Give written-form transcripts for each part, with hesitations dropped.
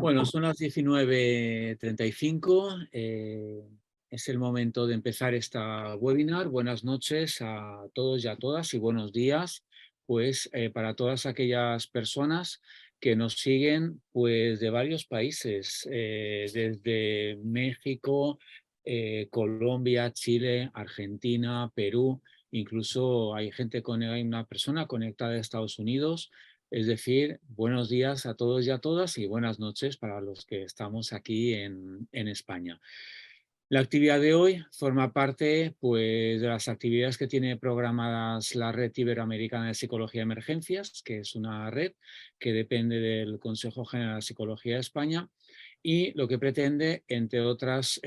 Bueno, son las 19:35. Es el momento de empezar esta webinar. Buenas noches a todos y a todas y buenos días, pues para todas aquellas personas que nos siguen pues de varios países, desde México, Colombia, Chile, Argentina, Perú, incluso hay hay una persona conectada de Estados Unidos. Es decir, buenos días a todos y a todas y buenas noches para los que estamos aquí en España. La actividad de hoy forma parte pues, de las actividades que tiene programadas la Red Iberoamericana de Psicología de Emergencias, que es una red que depende del Consejo General de Psicología de España, y lo que pretende, entre otros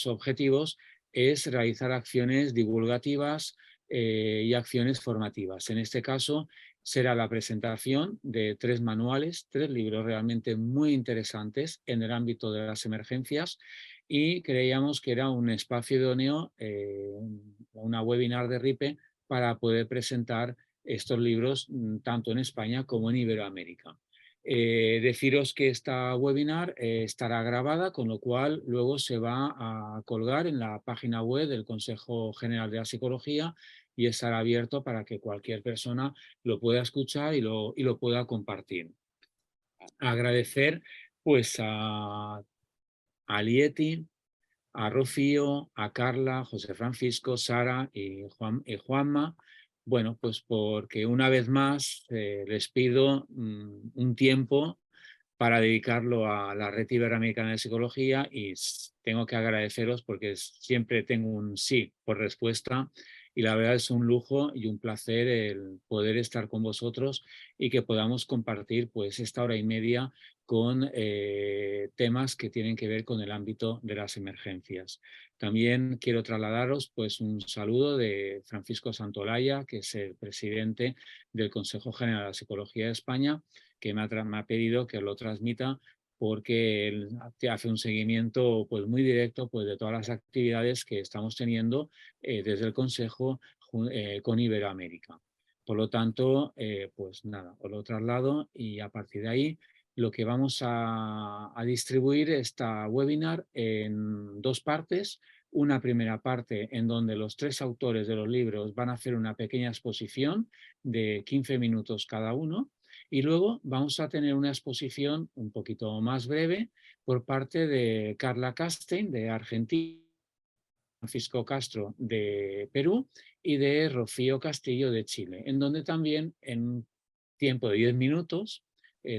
objetivos, es realizar acciones divulgativas y acciones formativas. En este caso, será la presentación de 3 manuales, 3 libros realmente muy interesantes en el ámbito de las emergencias, y creíamos que era un espacio idóneo, una webinar de RIPE para poder presentar estos libros tanto en España como en Iberoamérica. Deciros que esta webinar estará grabada, con lo cual luego se va a colgar en la página web del Consejo General de la Psicología y estará abierto para que cualquier persona lo pueda escuchar y lo pueda compartir. Agradecer pues a Lieti, a Rocío, a Carla, José Francisco, Sara y Juanma, bueno, pues porque una vez más les pido un tiempo para dedicarlo a la Red Iberoamericana de Psicología, y tengo que agradeceros porque siempre tengo un sí por respuesta, y la verdad es un lujo y un placer el poder estar con vosotros y que podamos compartir pues esta hora y media con temas que tienen que ver con el ámbito de las emergencias. También quiero trasladaros pues un saludo de Francisco Santolaya, que es el presidente del Consejo General de la Psicología de España, que me ha pedido que lo transmita porque él hace un seguimiento pues, muy directo pues, de todas las actividades que estamos teniendo desde el Consejo con Iberoamérica. Por lo tanto, pues nada, os lo traslado y a partir de ahí lo que vamos a distribuir esta webinar en 2 partes. Una primera parte en donde los 3 autores de los libros van a hacer una pequeña exposición de 15 minutos cada uno, y luego vamos a tener una exposición un poquito más breve por parte de Carla Castein de Argentina, Francisco Castro de Perú y de Rocío Castillo de Chile, en donde también en un tiempo de 10 minutos,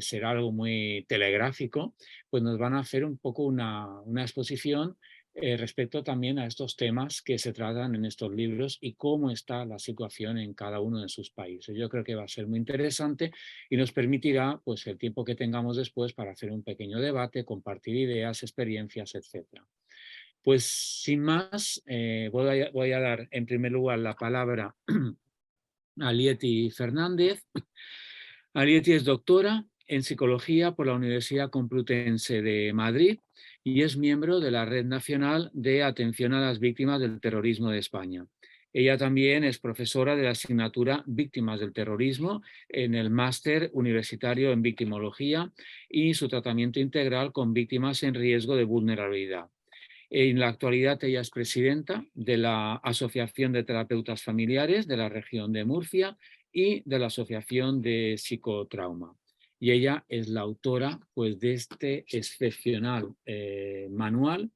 será algo muy telegráfico, pues nos van a hacer un poco una exposición respecto también a estos temas que se tratan en estos libros y cómo está la situación en cada uno de sus países. Yo creo que va a ser muy interesante y nos permitirá pues, el tiempo que tengamos después para hacer un pequeño debate, compartir ideas, experiencias, etcétera. Pues sin más, voy a dar en primer lugar la palabra a Lieti Fernández. Lieti es doctora en Psicología por la Universidad Complutense de Madrid y es miembro de la Red Nacional de Atención a las Víctimas del Terrorismo de España. Ella también es profesora de la asignatura Víctimas del Terrorismo en el Máster Universitario en Victimología y su tratamiento integral con víctimas en riesgo de vulnerabilidad. En la actualidad ella es presidenta de la Asociación de Terapeutas Familiares de la región de Murcia y de la Asociación de Psicotrauma. Y ella es la autora pues, de este excepcional manual,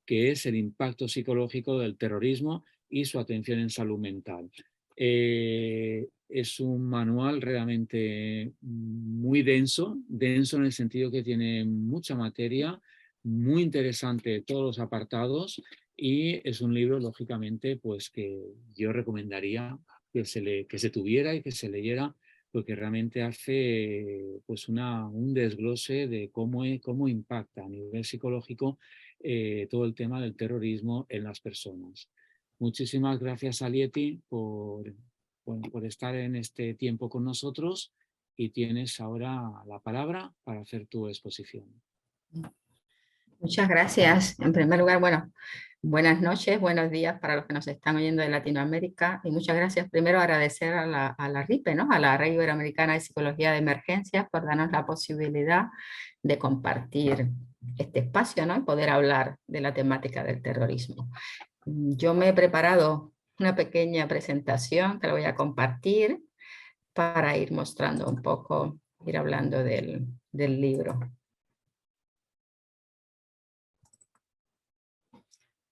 que es el impacto psicológico del terrorismo y su atención en salud mental. Es un manual realmente muy denso en el sentido que tiene mucha materia, muy interesante todos los apartados, y es un libro, lógicamente, pues que yo recomendaría que se tuviera y que se leyera, porque realmente hace pues un desglose de cómo impacta a nivel psicológico todo el tema del terrorismo en las personas. Muchísimas gracias a Lieti por estar en este tiempo con nosotros, y tienes ahora la palabra para hacer tu exposición. Muchas gracias. En primer lugar, bueno, Buenas noches, buenos días para los que nos están oyendo de Latinoamérica y muchas gracias. Primero agradecer a la RIPE, ¿no? A la Red Iberoamericana de Psicología de Emergencias por darnos la posibilidad de compartir este espacio, ¿no? Y poder hablar de la temática del terrorismo. Yo me he preparado una pequeña presentación que la voy a compartir para ir mostrando un poco, ir hablando del libro.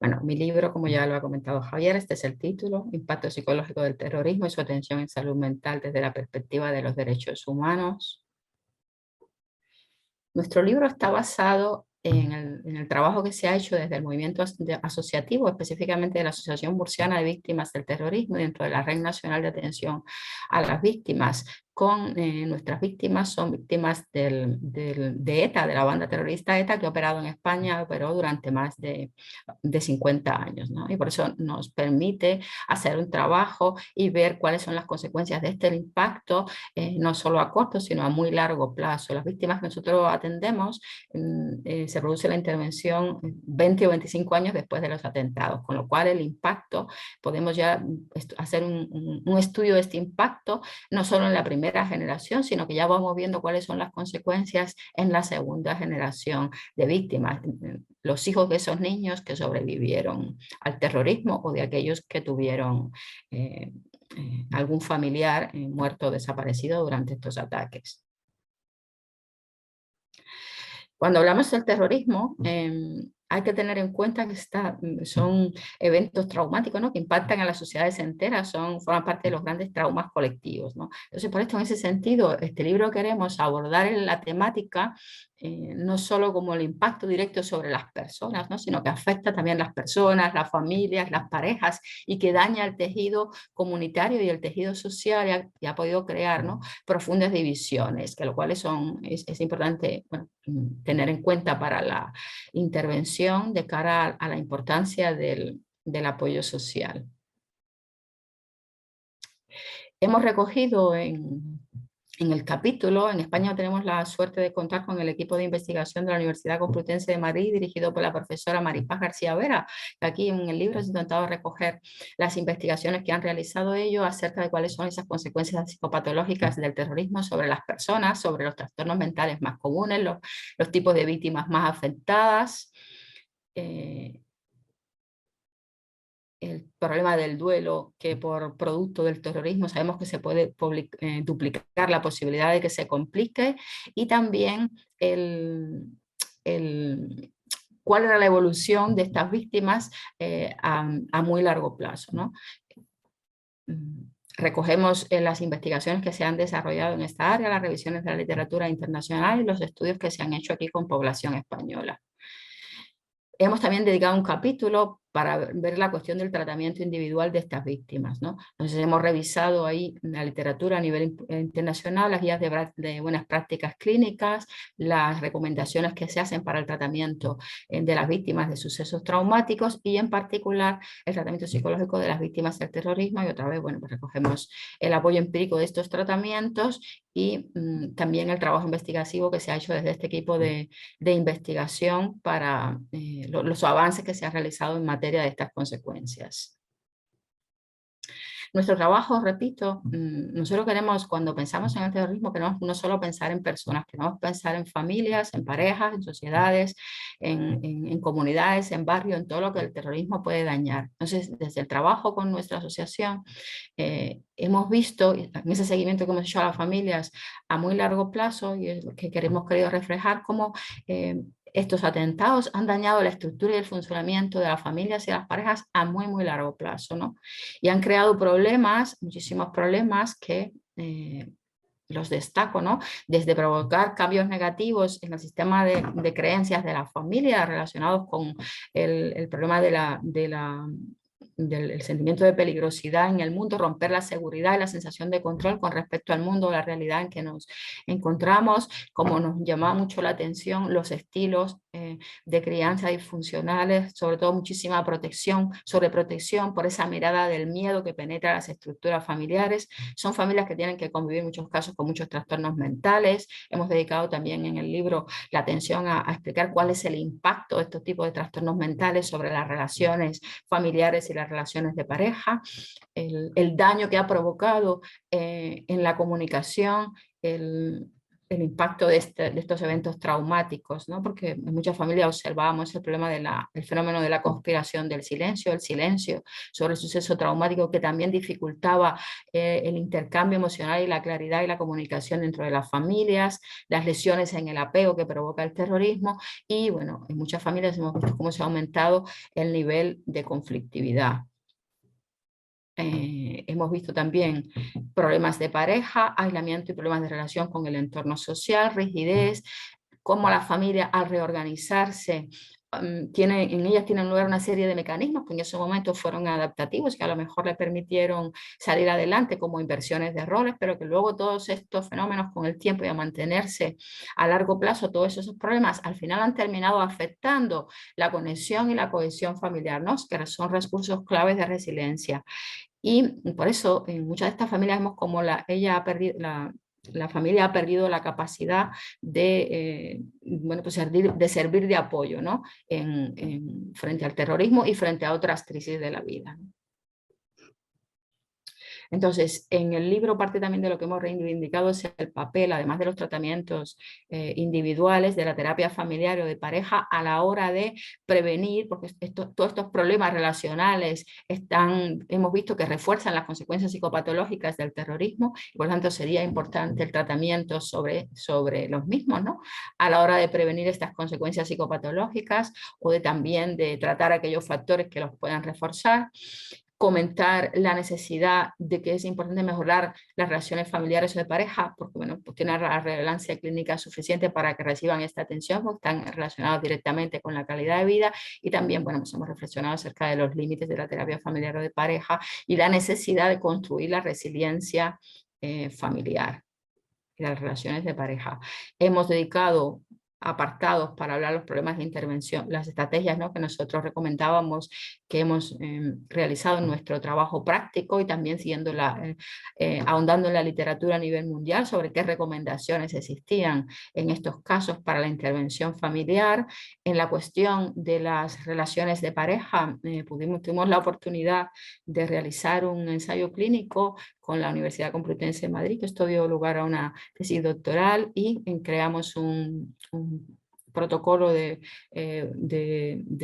Bueno, mi libro, como ya lo ha comentado Javier, este es el título: Impacto psicológico del terrorismo y su atención en salud mental desde la perspectiva de los derechos humanos. Nuestro libro está basado en el trabajo que se ha hecho desde el movimiento asociativo, específicamente de la Asociación Murciana de Víctimas del Terrorismo, dentro de la Red Nacional de Atención a las Víctimas. Nuestras víctimas son víctimas de ETA, de la banda terrorista ETA, que ha operado en España, operó durante más de 50 años, ¿no? Y por eso nos permite hacer un trabajo y ver cuáles son las consecuencias de este impacto, no solo a corto, sino a muy largo plazo. Las víctimas que nosotros atendemos, se produce la intervención 20 o 25 años después de los atentados, con lo cual el impacto, podemos ya hacer un estudio de este impacto, no solo en la primera generación, sino que ya vamos viendo cuáles son las consecuencias en la segunda generación de víctimas, los hijos de esos niños que sobrevivieron al terrorismo o de aquellos que tuvieron algún familiar muerto o desaparecido durante estos ataques. Cuando hablamos del terrorismo, hay que tener en cuenta que son eventos traumáticos, ¿no? Que impactan a las sociedades enteras, forman parte de los grandes traumas colectivos, ¿no? Entonces, por esto, en ese sentido, este libro queremos abordar la temática no solo como el impacto directo sobre las personas, ¿no? Sino que afecta también a las personas, las familias, las parejas, y que daña el tejido comunitario y el tejido social, y ha podido crear, ¿no? Profundas divisiones, que lo cual es importante, bueno, tener en cuenta para la intervención de cara a la importancia del apoyo social. Hemos recogido en el capítulo, en España tenemos la suerte de contar con el equipo de investigación de la Universidad Complutense de Madrid, dirigido por la profesora Maripaz García Vera, que aquí en el libro he intentado recoger las investigaciones que han realizado ellos acerca de cuáles son esas consecuencias psicopatológicas del terrorismo sobre las personas, sobre los trastornos mentales más comunes, los tipos de víctimas más afectadas, el problema del duelo, que por producto del terrorismo sabemos que se puede duplicar la posibilidad de que se complique, y también cuál era la evolución de estas víctimas a muy largo plazo, ¿no? Recogemos las investigaciones que se han desarrollado en esta área, las revisiones de la literatura internacional y los estudios que se han hecho aquí con población española. Hemos también dedicado un capítulo para ver la cuestión del tratamiento individual de estas víctimas, ¿no? Entonces hemos revisado ahí la literatura a nivel internacional, las guías de buenas prácticas clínicas, las recomendaciones que se hacen para el tratamiento de las víctimas de sucesos traumáticos, y en particular el tratamiento psicológico de las víctimas del terrorismo. Y otra vez, bueno, pues recogemos el apoyo empírico de estos tratamientos y también el trabajo investigativo que se ha hecho desde este equipo de investigación para los avances que se han realizado en materia de estas consecuencias. Nuestro trabajo, repito, nosotros queremos, cuando pensamos en el terrorismo, queremos no solo pensar en personas, queremos pensar en familias, en parejas, en sociedades, en comunidades, en barrios, en todo lo que el terrorismo puede dañar. Entonces, desde el trabajo con nuestra asociación, hemos visto, en ese seguimiento que hemos hecho a las familias a muy largo plazo, y es lo que hemos querido reflejar, cómo estos atentados han dañado la estructura y el funcionamiento de las familias y las parejas a muy, muy largo plazo, ¿no? Y han creado problemas, muchísimos problemas que los destaco, ¿no? Desde provocar cambios negativos en el sistema de creencias de la familia relacionados con el problema del sentimiento de peligrosidad en el mundo, romper la seguridad y la sensación de control con respecto al mundo, la realidad en que nos encontramos, como nos llamaba mucho la atención los estilos de crianza disfuncionales, sobre todo muchísima protección, sobreprotección por esa mirada del miedo que penetra las estructuras familiares. Son familias que tienen que convivir en muchos casos con muchos trastornos mentales. Hemos dedicado también en el libro la atención a explicar cuál es el impacto de estos tipos de trastornos mentales sobre las relaciones familiares y las relaciones de pareja, el daño que ha provocado en la comunicación, el impacto de estos eventos traumáticos, ¿no? Porque en muchas familias observábamos el problema del fenómeno de la conspiración del silencio, el silencio sobre el suceso traumático, que también dificultaba el intercambio emocional y la claridad y la comunicación dentro de las familias, las lesiones en el apego que provoca el terrorismo, y bueno, en muchas familias hemos visto cómo se ha aumentado el nivel de conflictividad. Hemos visto también problemas de pareja, aislamiento y problemas de relación con el entorno social, rigidez, cómo la familia al reorganizarse en ellas tienen lugar una serie de mecanismos que en ese momento fueron adaptativos, que a lo mejor le permitieron salir adelante como inversiones de roles, pero que luego todos estos fenómenos con el tiempo y a mantenerse a largo plazo, todos esos problemas al final han terminado afectando la conexión y la cohesión familiar, ¿no? Que son recursos claves de resiliencia. Y por eso en muchas de estas familias vemos como la familia ha perdido la capacidad de, bueno, pues de servir de apoyo, ¿no? Frente al terrorismo y frente a otras crisis de la vida, ¿no? Entonces, en el libro parte también de lo que hemos reivindicado es el papel, además de los tratamientos individuales, de la terapia familiar o de pareja a la hora de prevenir, porque todos estos problemas relacionales hemos visto que refuerzan las consecuencias psicopatológicas del terrorismo, y por lo tanto sería importante el tratamiento sobre los mismos, ¿no? A la hora de prevenir estas consecuencias psicopatológicas o también de tratar aquellos factores que los puedan reforzar. Comentar la necesidad de que es importante mejorar las relaciones familiares o de pareja, porque bueno, pues tiene la relevancia clínica suficiente para que reciban esta atención, porque están relacionados directamente con la calidad de vida, y también, bueno, pues hemos reflexionado acerca de los límites de la terapia familiar o de pareja y la necesidad de construir la resiliencia familiar y las relaciones de pareja. Hemos dedicado apartados para hablar de los problemas de intervención, las estrategias, ¿no?, que nosotros recomendábamos, que hemos realizado en nuestro trabajo práctico, y también siguiendo ahondando en la literatura a nivel mundial sobre qué recomendaciones existían en estos casos para la intervención familiar. En la cuestión de las relaciones de pareja, tuvimos la oportunidad de realizar un ensayo clínico con la Universidad Complutense de Madrid, que esto dio lugar a una tesis doctoral, y creamos un protocolo de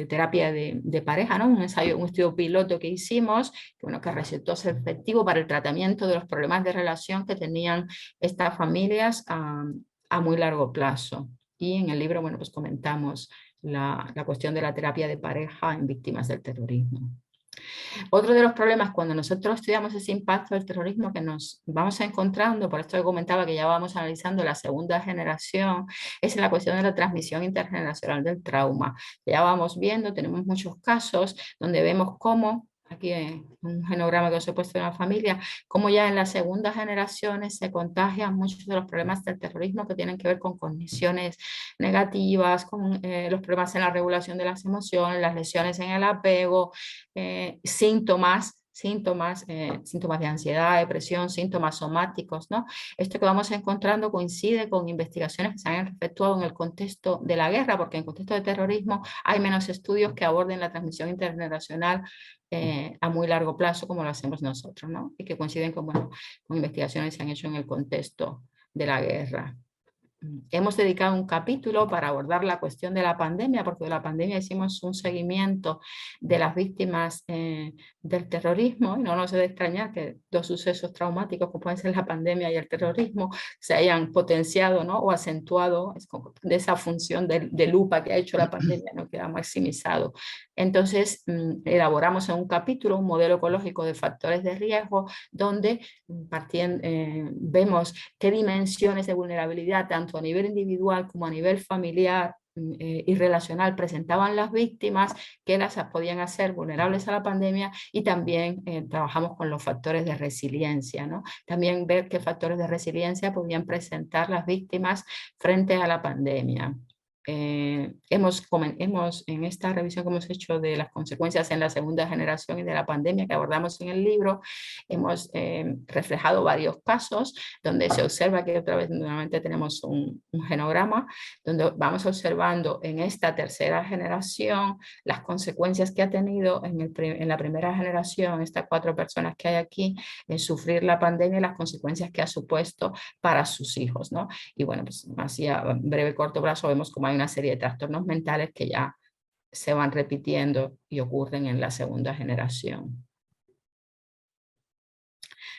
terapia de pareja, ¿no? Un estudio piloto que hicimos, que resultó ser efectivo para el tratamiento de los problemas de relación que tenían estas familias a muy largo plazo. Y en el libro, bueno, pues comentamos la cuestión de la terapia de pareja en víctimas del terrorismo. Otro de los problemas cuando nosotros estudiamos ese impacto del terrorismo que nos vamos encontrando, por esto comentaba que ya vamos analizando la segunda generación, es la cuestión de la transmisión intergeneracional del trauma. Ya vamos viendo, tenemos muchos casos donde vemos cómo, aquí un genograma que os he puesto en la familia, cómo ya en las segundas generaciones se contagian muchos de los problemas del terrorismo que tienen que ver con cogniciones negativas, con los problemas en la regulación de las emociones, las lesiones en el apego, síntomas de ansiedad, depresión, síntomas somáticos, ¿no? Esto que vamos encontrando coincide con investigaciones que se han efectuado en el contexto de la guerra, porque en contexto de terrorismo hay menos estudios que aborden la transmisión intergeneracional a muy largo plazo, como lo hacemos nosotros, ¿no? Y que coinciden con investigaciones que se han hecho en el contexto de la guerra. Hemos dedicado un capítulo para abordar la cuestión de la pandemia, porque de la pandemia hicimos un seguimiento de las víctimas del terrorismo, y no nos debe extrañar que dos sucesos traumáticos como pueden ser la pandemia y el terrorismo se hayan potenciado, ¿no?, o acentuado de esa función de lupa que ha hecho la pandemia, ¿no?, que ha maximizado. Entonces elaboramos en un capítulo un modelo ecológico de factores de riesgo, donde vemos qué dimensiones de vulnerabilidad, tanto a nivel individual como a nivel familiar y relacional, presentaban las víctimas, que las podían hacer vulnerables a la pandemia, y también trabajamos con los factores de resiliencia, ¿no? También ver qué factores de resiliencia podían presentar las víctimas frente a la pandemia. en esta revisión que hemos hecho de las consecuencias en la segunda generación y de la pandemia que abordamos en el libro, hemos reflejado varios casos donde se observa que otra vez nuevamente tenemos un genograma donde vamos observando en esta tercera generación las consecuencias que ha tenido en la primera generación, estas 4 personas que hay aquí, en sufrir la pandemia y las consecuencias que ha supuesto para sus hijos, ¿no? Y bueno, pues así a breve corto plazo vemos como hay una serie de trastornos mentales que ya se van repitiendo y ocurren en la segunda generación.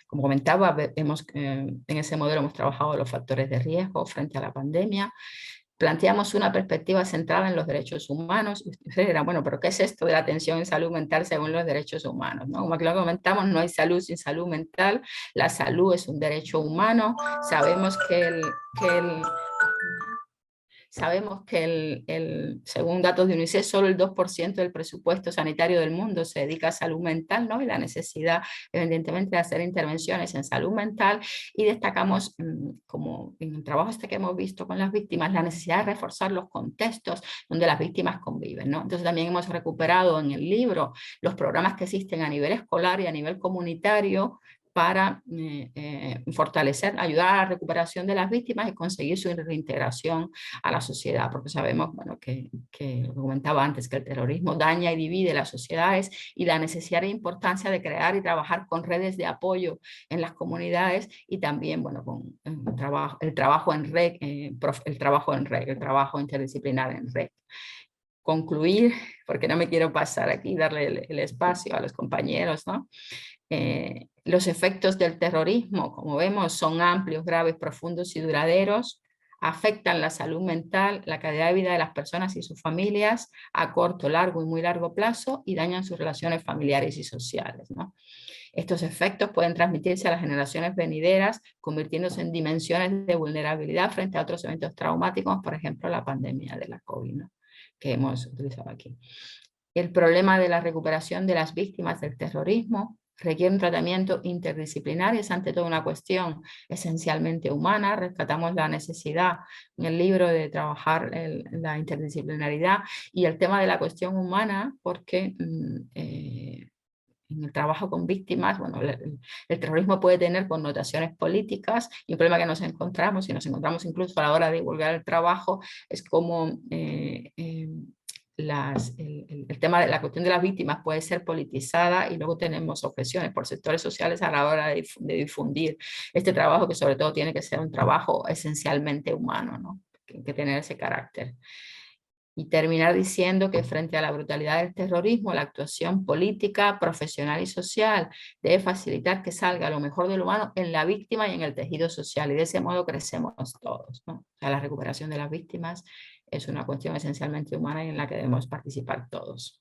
Como comentaba, en ese modelo hemos trabajado los factores de riesgo frente a la pandemia. Planteamos una perspectiva centrada en los derechos humanos. Y ustedes dirán, bueno, pero ¿qué es esto de la atención en salud mental según los derechos humanos? ¿No? Como aquí lo comentamos, no hay salud sin salud mental. La salud es un derecho humano. Sabemos Sabemos que según datos de UNICEF, solo el 2% del presupuesto sanitario del mundo se dedica a salud mental, ¿no? Y la necesidad, evidentemente, de hacer intervenciones en salud mental. Y destacamos, como en el trabajo que hemos visto con las víctimas, la necesidad de reforzar los contextos donde las víctimas conviven, ¿no? Entonces también hemos recuperado en el libro los programas que existen a nivel escolar y a nivel comunitario para fortalecer, ayudar a la recuperación de las víctimas y conseguir su reintegración a la sociedad, porque sabemos, bueno, lo comentaba antes, que el terrorismo daña y divide las sociedades, y la necesidad e importancia de crear y trabajar con redes de apoyo en las comunidades, y también, bueno, con el trabajo en red, el trabajo interdisciplinar en red. Concluir, porque no me quiero pasar aquí, darle el espacio a los compañeros, ¿no? Los efectos del terrorismo, como vemos, son amplios, graves, profundos y duraderos. Afectan la salud mental, la calidad de vida de las personas y sus familias a corto, largo y muy largo plazo, y dañan sus relaciones familiares y sociales, ¿no? Estos efectos pueden transmitirse a las generaciones venideras, convirtiéndose en dimensiones de vulnerabilidad frente a otros eventos traumáticos, por ejemplo, la pandemia de la COVID, ¿no? Que hemos utilizado aquí. El problema de la recuperación de las víctimas del terrorismo requiere un tratamiento interdisciplinario, es ante todo una cuestión esencialmente humana. Rescatamos la necesidad en el libro de trabajar la interdisciplinaridad y el tema de la cuestión humana, porque en el trabajo con víctimas, bueno, el terrorismo puede tener connotaciones políticas, y un problema que nos encontramos, y nos encontramos incluso a la hora de divulgar el trabajo, es como el tema de la cuestión de las víctimas puede ser politizada, y luego tenemos objeciones por sectores sociales a la hora de difundir este trabajo, que sobre todo tiene que ser un trabajo esencialmente humano, ¿no? Que tener ese carácter. Y terminar diciendo que frente a la brutalidad del terrorismo, la actuación política, profesional y social debe facilitar que salga lo mejor del humano en la víctima y en el tejido social, y de ese modo crecemos todos, ¿no? O sea, la recuperación de las víctimas es una cuestión esencialmente humana y en la que debemos participar todos.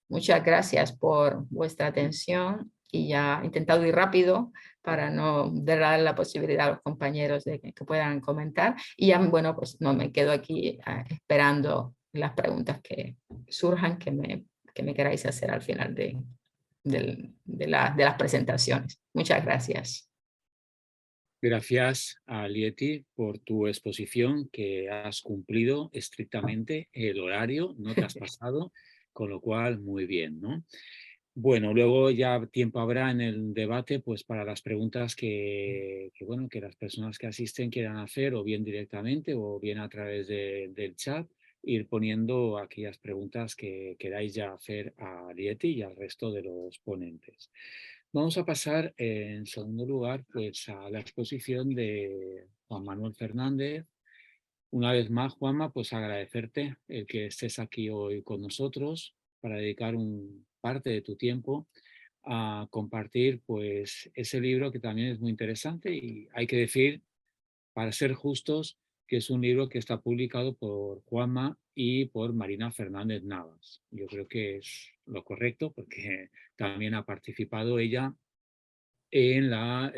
Muchas gracias por vuestra atención, y ya he intentado ir rápido para no dar la posibilidad a los compañeros de que puedan comentar. Y ya, bueno, pues no me quedo aquí esperando las preguntas que surjan, que me queráis hacer al final de las presentaciones. Muchas gracias. Gracias a Lieti por tu exposición, que has cumplido estrictamente el horario, no te has pasado, con lo cual muy bien, ¿no? Bueno, luego ya tiempo habrá en el debate pues para las preguntas que las personas que asisten quieran hacer, o bien directamente o bien a través del chat, ir poniendo aquellas preguntas que queráis ya hacer a Lieti y al resto de los ponentes. Vamos a pasar en segundo lugar pues a la exposición de Juan Manuel Fernández. Una vez más, Juanma, pues agradecerte el que estés aquí hoy con nosotros para dedicar parte de tu tiempo a compartir pues ese libro, que también es muy interesante, y hay que decir, para ser justos, que es un libro que está publicado por Juanma y por Marina Fernández Navas. Yo creo que es lo correcto, porque también ha participado ella en la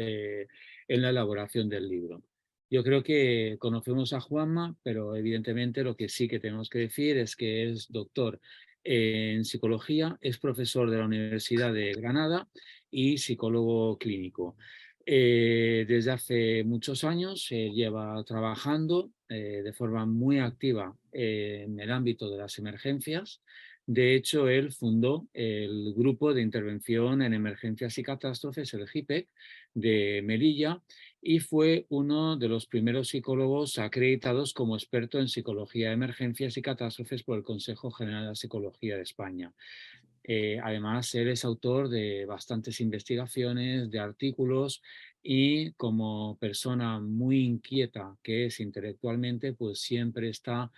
elaboración del libro. Yo creo que conocemos a Juanma, pero evidentemente lo que sí que tenemos que decir es que es doctor en psicología, es profesor de la Universidad de Granada y psicólogo clínico. Desde hace muchos años lleva trabajando de forma muy activa en el ámbito de las emergencias. De hecho, él fundó el Grupo de Intervención en Emergencias y Catástrofes, el GIPEC, de Melilla, y fue uno de los primeros psicólogos acreditados como experto en psicología de emergencias y catástrofes por el Consejo General de la Psicología de España. Además, él es autor de bastantes investigaciones, de artículos, y como persona muy inquieta que es intelectualmente, pues siempre está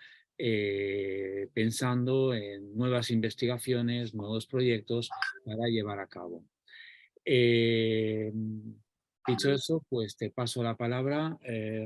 pensando en nuevas investigaciones, nuevos proyectos para llevar a cabo. Dicho eso, pues te paso la palabra,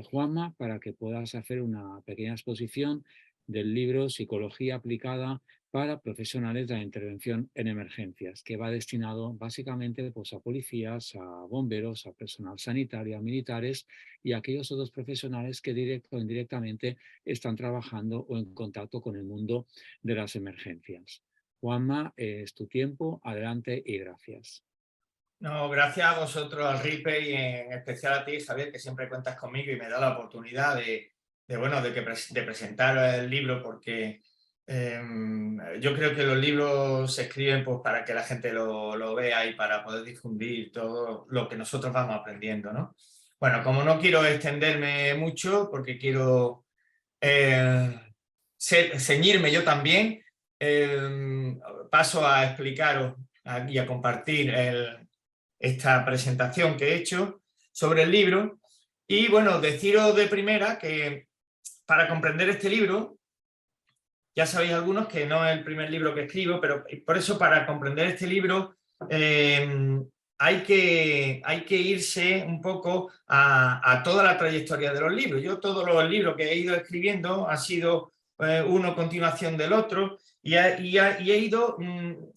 Juanma, para que puedas hacer una pequeña exposición del libro Psicología aplicada para profesionales de la intervención en emergencias, que va destinado básicamente pues, a policías, a bomberos, a personal sanitario, a militares y a aquellos otros profesionales que directo o indirectamente están trabajando o en contacto con el mundo de las emergencias. Juanma, es tu tiempo, adelante y gracias. No, gracias a vosotros, al RIPE, y en especial a ti, Javier, que siempre cuentas conmigo y me da la oportunidad de presentar el libro, porque yo creo que los libros se escriben pues, para que la gente lo vea y para poder difundir todo lo que nosotros vamos aprendiendo, ¿no? Bueno, como no quiero extenderme mucho, porque quiero ceñirme yo también, paso a explicaros y a compartir esta presentación que he hecho sobre el libro. Y bueno, deciros de primera que para comprender este libro, ya sabéis algunos que no es el primer libro que escribo, pero por eso para comprender este libro hay que irse un poco a toda la trayectoria de los libros. Yo todos los libros que he ido escribiendo han sido uno continuación del otro, y han ido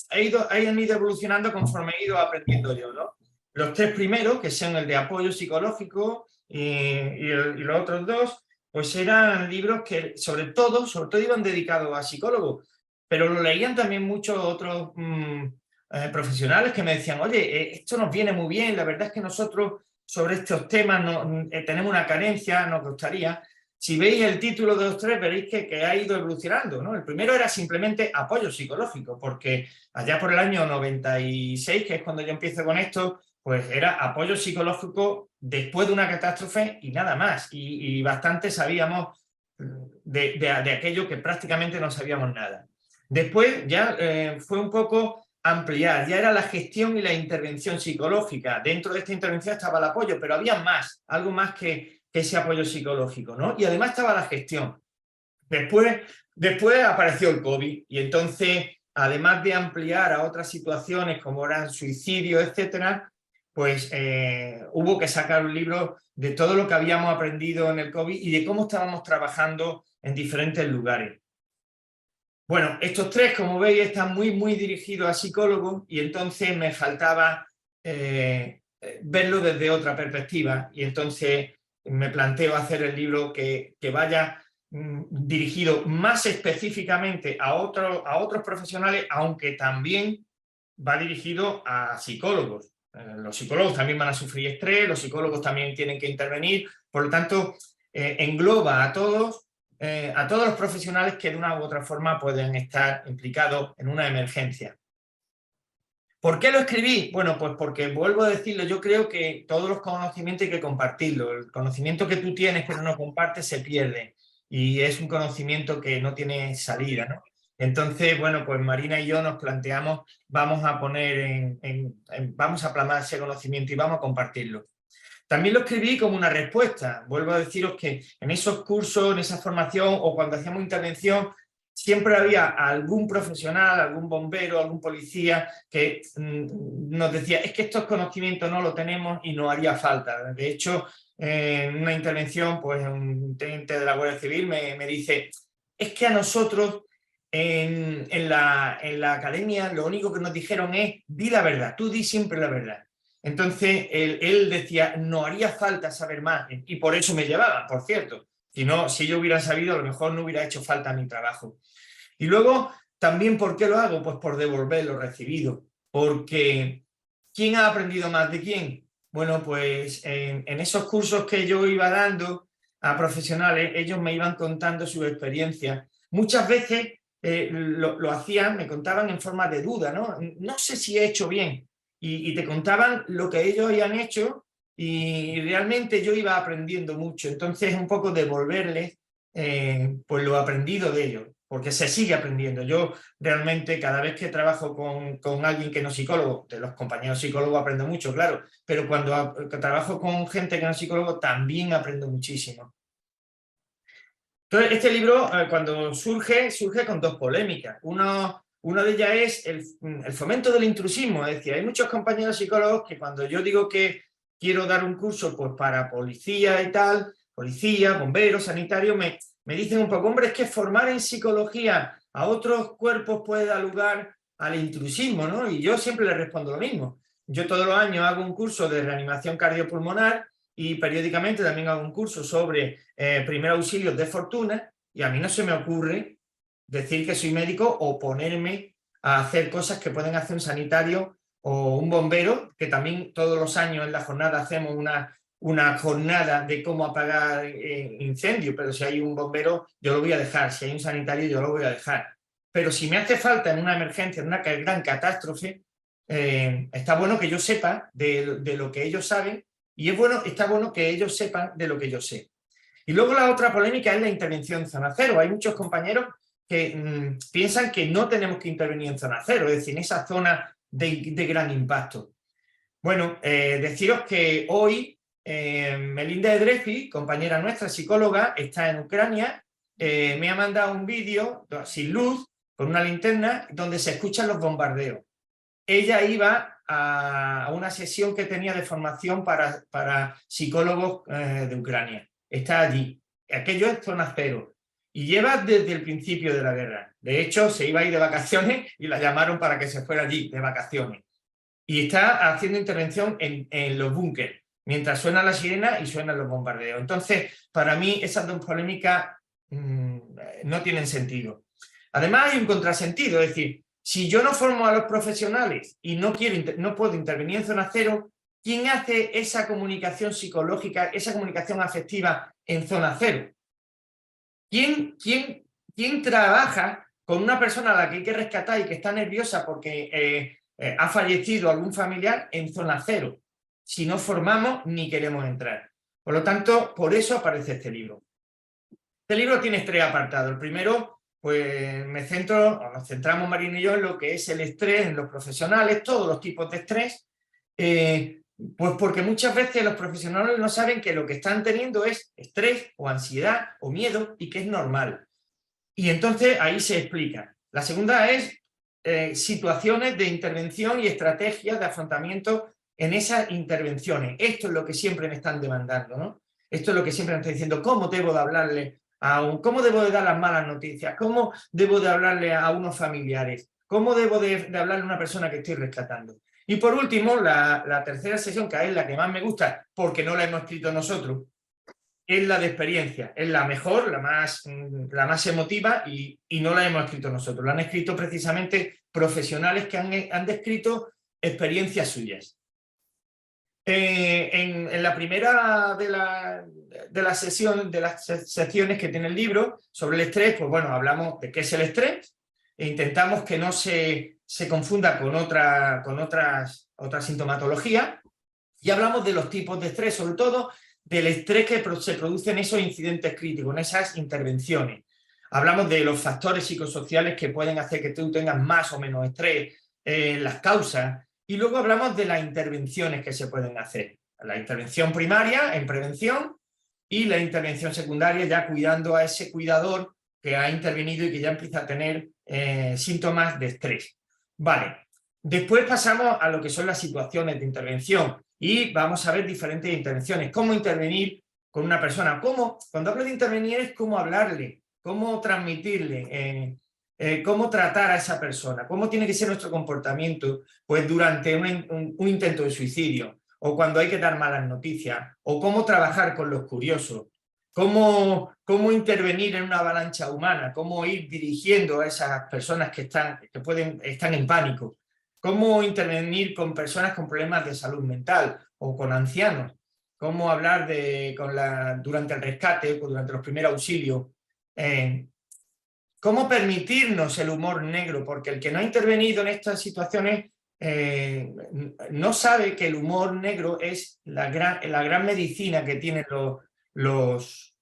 evolucionando conforme he ido aprendiendo yo, ¿no? Los tres primeros, que son el de apoyo psicológico y los otros dos, pues eran libros que sobre todo iban dedicados a psicólogos, pero lo leían también muchos otros profesionales que me decían, oye, esto nos viene muy bien, la verdad es que nosotros sobre estos temas tenemos una carencia, nos gustaría. Si veis el título de los tres, veréis que ha ido evolucionando, ¿no? El primero era simplemente apoyo psicológico, porque allá por el año 96, que es cuando yo empiezo con esto, pues era apoyo psicológico después de una catástrofe y nada más. Y bastante sabíamos de aquello que prácticamente no sabíamos nada. Después ya fue un poco ampliar, ya era la gestión y la intervención psicológica. Dentro de esta intervención estaba el apoyo, pero había más, algo más que ese apoyo psicológico, ¿no? Y además estaba la gestión. Después apareció el COVID, y entonces, además de ampliar a otras situaciones como eran suicidio, etcétera, pues hubo que sacar un libro de todo lo que habíamos aprendido en el COVID y de cómo estábamos trabajando en diferentes lugares. Bueno, estos tres, como veis, están muy dirigidos a psicólogos, y entonces me faltaba verlo desde otra perspectiva, y entonces me planteo hacer el libro que vaya dirigido más específicamente a otros profesionales, aunque también va dirigido a psicólogos. Los psicólogos también van a sufrir estrés, los psicólogos también tienen que intervenir, por lo tanto, engloba a todos los profesionales que de una u otra forma pueden estar implicados en una emergencia. ¿Por qué lo escribí? Bueno, pues porque, vuelvo a decirlo, yo creo que todos los conocimientos hay que compartirlos. El conocimiento que tú tienes que no compartes se pierde, y es un conocimiento que no tiene salida, ¿no? Entonces, bueno, pues Marina y yo nos planteamos, vamos a poner vamos a plasmar ese conocimiento y vamos a compartirlo. También lo escribí como una respuesta. Vuelvo a deciros que en esos cursos, en esa formación o cuando hacíamos intervención, siempre había algún profesional, algún bombero, algún policía que nos decía, es que estos conocimientos no los tenemos y nos haría falta. De hecho, en una intervención, pues un teniente de la Guardia Civil me dice, es que a nosotros en la academia lo único que nos dijeron es, di la verdad, tú di siempre la verdad. Entonces él decía, no haría falta saber más, y por eso me llevaban, por cierto. Si yo hubiera sabido, a lo mejor no hubiera hecho falta mi trabajo. Y luego, también, ¿por qué lo hago? Pues por devolver lo recibido. Porque, ¿quién ha aprendido más de quién? Bueno, pues en esos cursos que yo iba dando, a profesionales, ellos me iban contando sus experiencias. Muchas veces lo hacían, me contaban en forma de duda, ¿no? No sé si he hecho bien. Y te contaban lo que ellos habían hecho y realmente yo iba aprendiendo mucho. Entonces, un poco devolverles pues lo aprendido de ellos, porque se sigue aprendiendo. Yo realmente cada vez que trabajo con alguien que no es psicólogo, de los compañeros psicólogos aprendo mucho, claro, pero cuando trabajo con gente que no es psicólogo también aprendo muchísimo. Entonces, este libro, cuando surge con dos polémicas. Una de ellas es el fomento del intrusismo. Es decir, hay muchos compañeros psicólogos que cuando yo digo que quiero dar un curso pues, para policía y tal, policía, bomberos, sanitarios, me dicen un poco, hombre, es que formar en psicología a otros cuerpos puede dar lugar al intrusismo, ¿no? Y yo siempre les respondo lo mismo. Yo todos los años hago un curso de reanimación cardiopulmonar y periódicamente también hago un curso sobre primeros auxilios de fortuna y a mí no se me ocurre decir que soy médico o ponerme a hacer cosas que pueden hacer un sanitario o un bombero, que también todos los años en la jornada hacemos una jornada de cómo apagar incendios, pero si hay un bombero yo lo voy a dejar, si hay un sanitario yo lo voy a dejar. Pero si me hace falta en una emergencia, en una gran catástrofe, está bueno que yo sepa de lo que ellos saben y está bueno que ellos sepan de lo que yo sé. Y luego la otra polémica es la intervención en zona cero. Hay muchos compañeros que piensan que no tenemos que intervenir en zona cero, es decir, en esa zona de gran impacto. Bueno, deciros que hoy Melinda Edrefi, compañera nuestra, psicóloga, está en Ucrania, me ha mandado un vídeo sin luz, con una linterna, donde se escuchan los bombardeos. Ella iba a una sesión que tenía de formación para psicólogos de Ucrania. Está allí. Aquello es zona cero. Y lleva desde el principio de la guerra. De hecho, se iba a ir de vacaciones y la llamaron para que se fuera allí de vacaciones. Y está haciendo intervención en los búnkeres, mientras suena la sirena y suenan los bombardeos. Entonces, para mí, esas dos polémicas no tienen sentido. Además, hay un contrasentido, es decir, si yo no formo a los profesionales y no puedo intervenir en zona cero, ¿quién hace esa comunicación psicológica, esa comunicación afectiva en zona cero? ¿Quién trabaja con una persona a la que hay que rescatar y que está nerviosa porque ha fallecido algún familiar en zona cero? Si no formamos, ni queremos entrar. Por lo tanto, por eso aparece este libro. Este libro tiene 3 apartados. El primero, pues nos centramos Marina y yo en lo que es el estrés en los profesionales, todos los tipos de estrés, pues porque muchas veces los profesionales no saben que lo que están teniendo es estrés o ansiedad o miedo y que es normal. Y entonces ahí se explica. La segunda es situaciones de intervención y estrategias de afrontamiento en esas intervenciones. Esto es lo que siempre me están demandando, ¿no? Esto es lo que siempre me están diciendo, ¿cómo debo de hablarle cómo debo de dar las malas noticias? ¿Cómo debo de hablarle a unos familiares? ¿Cómo debo de hablarle a una persona que estoy rescatando? Y por último, la tercera sesión, que es la que más me gusta, porque no la hemos escrito nosotros, es la de experiencia. Es la mejor, la más emotiva y no la hemos escrito nosotros. La han escrito precisamente profesionales que han descrito experiencias suyas. En la primera de las secciones que tiene el libro sobre el estrés, pues bueno, hablamos de qué es el estrés e intentamos que no se confunda con otras sintomatologías y hablamos de los tipos de estrés, sobre todo del estrés que se produce en esos incidentes críticos, en esas intervenciones. Hablamos de los factores psicosociales que pueden hacer que tú tengas más o menos estrés, las causas. Y luego hablamos de las intervenciones que se pueden hacer. La intervención primaria en prevención y la intervención secundaria ya cuidando a ese cuidador que ha intervenido y que ya empieza a tener síntomas de estrés. Vale, después pasamos a lo que son las situaciones de intervención y vamos a ver diferentes intervenciones. Cómo intervenir con una persona. Cuando hablo de intervenir es cómo hablarle, cómo transmitirle, cómo tratar a esa persona, cómo tiene que ser nuestro comportamiento pues durante un intento de suicidio, o cuando hay que dar malas noticias, o cómo trabajar con los curiosos, cómo intervenir en una avalancha humana, cómo ir dirigiendo a esas personas que están en pánico, cómo intervenir con personas con problemas de salud mental o con ancianos. cómo hablar durante el rescate o durante los primeros auxilios, cómo permitirnos el humor negro, porque el que no ha intervenido en estas situaciones no sabe que el humor negro es la gran medicina que tienen los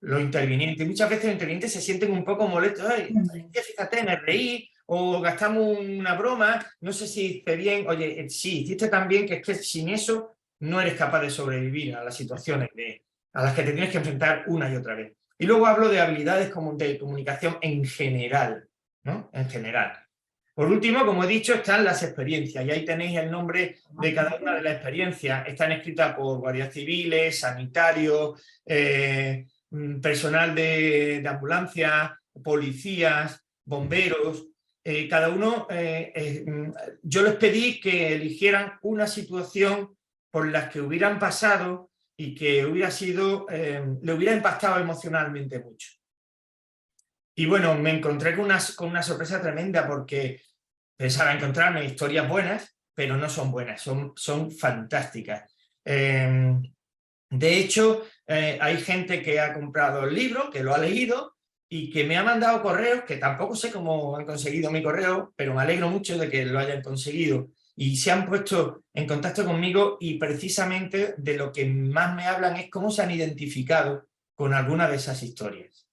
intervinientes. Muchas veces los intervinientes se sienten un poco molestos. Ay, fíjate, me reí, o gastamos una broma, no sé si hice bien. Oye, sí, hiciste tan bien que es que sin eso no eres capaz de sobrevivir a las situaciones a las que te tienes que enfrentar una y otra vez. Y luego hablo de habilidades de comunicación en general, ¿no? En general. Por último, como he dicho, están las experiencias, y ahí tenéis el nombre de cada una de las experiencias. Están escritas por guardias civiles, sanitarios, personal de ambulancia, policías, bomberos. Cada uno, yo les pedí que eligieran una situación por la que hubieran pasado y que le hubiera impactado emocionalmente mucho. Y bueno, me encontré con una sorpresa tremenda, porque pensaba encontrarme historias buenas, pero no son buenas, son fantásticas. De hecho, hay gente que ha comprado el libro, que lo ha leído y que me ha mandado correos, que tampoco sé cómo han conseguido mi correo, pero me alegro mucho de que lo hayan conseguido. Y se han puesto en contacto conmigo, y precisamente de lo que más me hablan es cómo se han identificado con alguna de esas historias.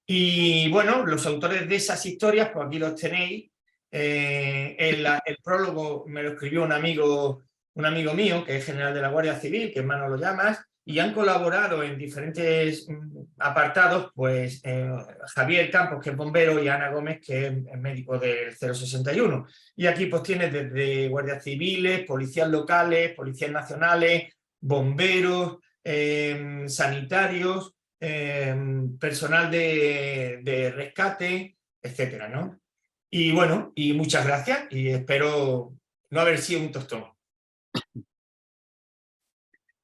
Y bueno, los autores de esas historias, pues aquí los tenéis. El prólogo me lo escribió un amigo mío, que es general de la Guardia Civil, que es Manolo Llamas, y han colaborado en diferentes apartados, pues Javier Campos, que es bombero, y Ana Gómez, que es médico del 061. Y aquí pues tienes desde guardias civiles, policías locales, policías nacionales, bomberos, sanitarios, personal de rescate, etcétera, ¿no? Y bueno, y muchas gracias, y espero no haber sido un tostón.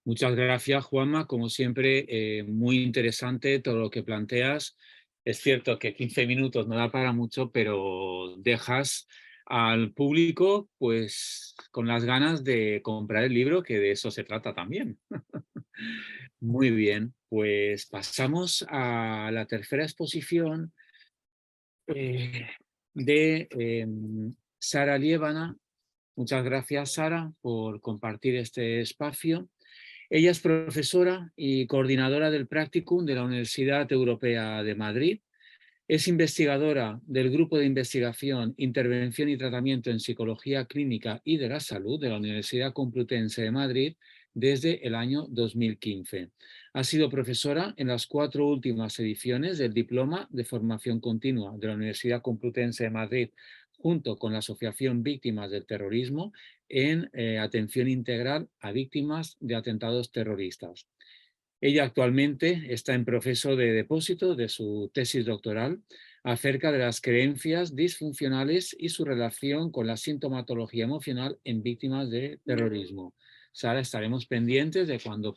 Muchas gracias, Juanma. Como siempre, muy interesante todo lo que planteas. Es cierto que 15 minutos no da para mucho, pero dejas al público pues con las ganas de comprar el libro, que de eso se trata también. Muy bien, pues pasamos a la tercera exposición de Sara Liébana. Muchas gracias, Sara, por compartir este espacio. Ella es profesora y coordinadora del Practicum de la Universidad Europea de Madrid. Es investigadora del Grupo de Investigación, Intervención y Tratamiento en Psicología Clínica y de la Salud de la Universidad Complutense de Madrid desde el año 2015. Ha sido profesora en las 4 últimas ediciones del Diploma de Formación Continua de la Universidad Complutense de Madrid, junto con la Asociación Víctimas del Terrorismo, en atención integral a víctimas de atentados terroristas. Ella actualmente está en proceso de depósito de su tesis doctoral acerca de las creencias disfuncionales y su relación con la sintomatología emocional en víctimas de terrorismo. Sara, estaremos pendientes de cuando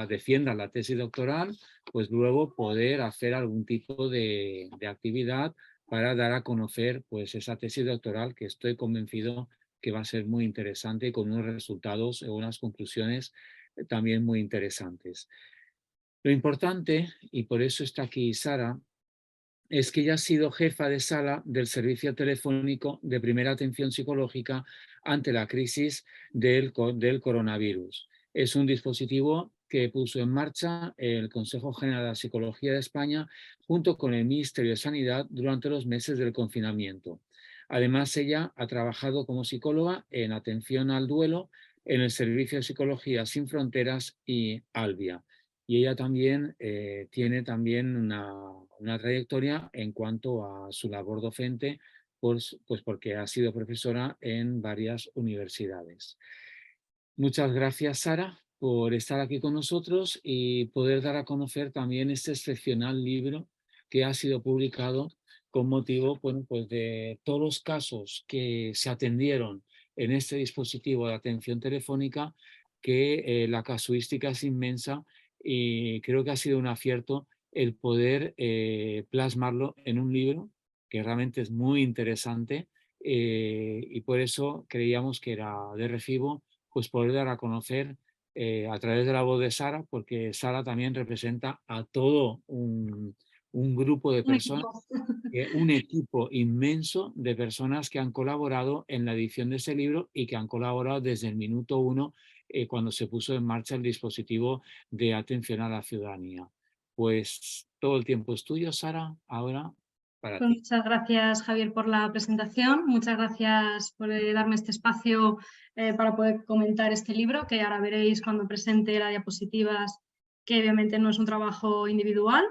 defiendas la tesis doctoral, pues luego poder hacer algún tipo de actividad para dar a conocer pues esa tesis doctoral, que estoy convencido que va a ser muy interesante, con unos resultados o unas conclusiones también muy interesantes. Lo importante, y por eso está aquí Sara, es que ella ha sido jefa de sala del servicio telefónico de primera atención psicológica ante la crisis del coronavirus. Es un dispositivo que puso en marcha el Consejo General de la Psicología de España junto con el Ministerio de Sanidad durante los meses del confinamiento. Además, ella ha trabajado como psicóloga en atención al duelo en el Servicio de Psicología Sin Fronteras y Albia. Y ella también tiene también una trayectoria en cuanto a su labor docente, pues porque ha sido profesora en varias universidades. Muchas gracias, Sara, por estar aquí con nosotros y poder dar a conocer también este excepcional libro que ha sido publicado con motivo, bueno, pues de todos los casos que se atendieron en este dispositivo de atención telefónica, que la casuística es inmensa y creo que ha sido un acierto el poder plasmarlo en un libro que realmente es muy interesante, y por eso creíamos que era de recibo pues poder dar a conocer a través de la voz de Sara, porque Sara también representa a todo un grupo de personas, un equipo inmenso de personas que han colaborado en la edición de ese libro y que han colaborado desde el minuto 1 cuando se puso en marcha el dispositivo de atención a la ciudadanía. Pues todo el tiempo es tuyo, Sara, ahora para Pues ti. muchas gracias, Javier, por la presentación. Muchas gracias por darme este espacio para poder comentar este libro, que ahora veréis cuando presente las diapositivas, que obviamente no es un trabajo individual,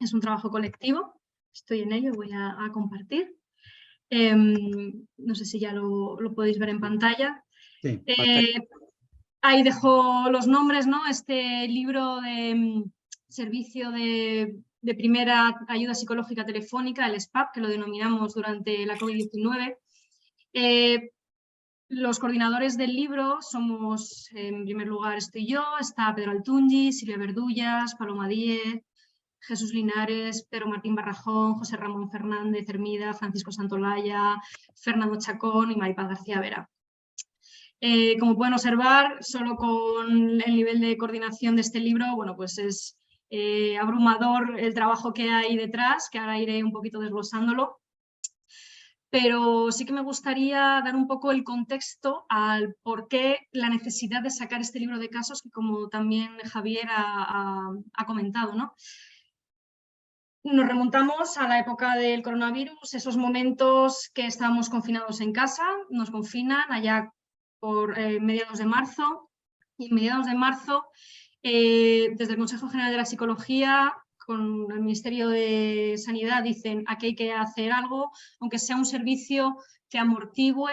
es un trabajo colectivo. Estoy en ello, voy a compartir. No sé si ya lo podéis ver en pantalla. Sí, Ahí dejo los nombres, ¿no? Este libro de servicio de primera ayuda psicológica telefónica, el SPAP, que lo denominamos durante la COVID-19. Los coordinadores del libro somos, en primer lugar, estoy yo, está Pedro Altungi, Silvia Verdullas, Paloma Díez, Jesús Linares, Pedro Martín Barrajón, José Ramón Fernández Hermida, Francisco Santolaya, Fernando Chacón y Maripaz García Vera. Como pueden observar, solo con el nivel de coordinación de este libro, bueno, pues es abrumador el trabajo que hay detrás, que ahora iré un poquito desglosándolo. Pero sí que me gustaría dar un poco el contexto al por qué la necesidad de sacar este libro de casos, que como también Javier ha comentado, ¿no? Nos remontamos a la época del coronavirus, esos momentos que estábamos confinados en casa, nos confinan allá por mediados de marzo, y en mediados de marzo, desde el Consejo General de la Psicología, con el Ministerio de Sanidad, dicen aquí hay que hacer algo, aunque sea un servicio que amortigüe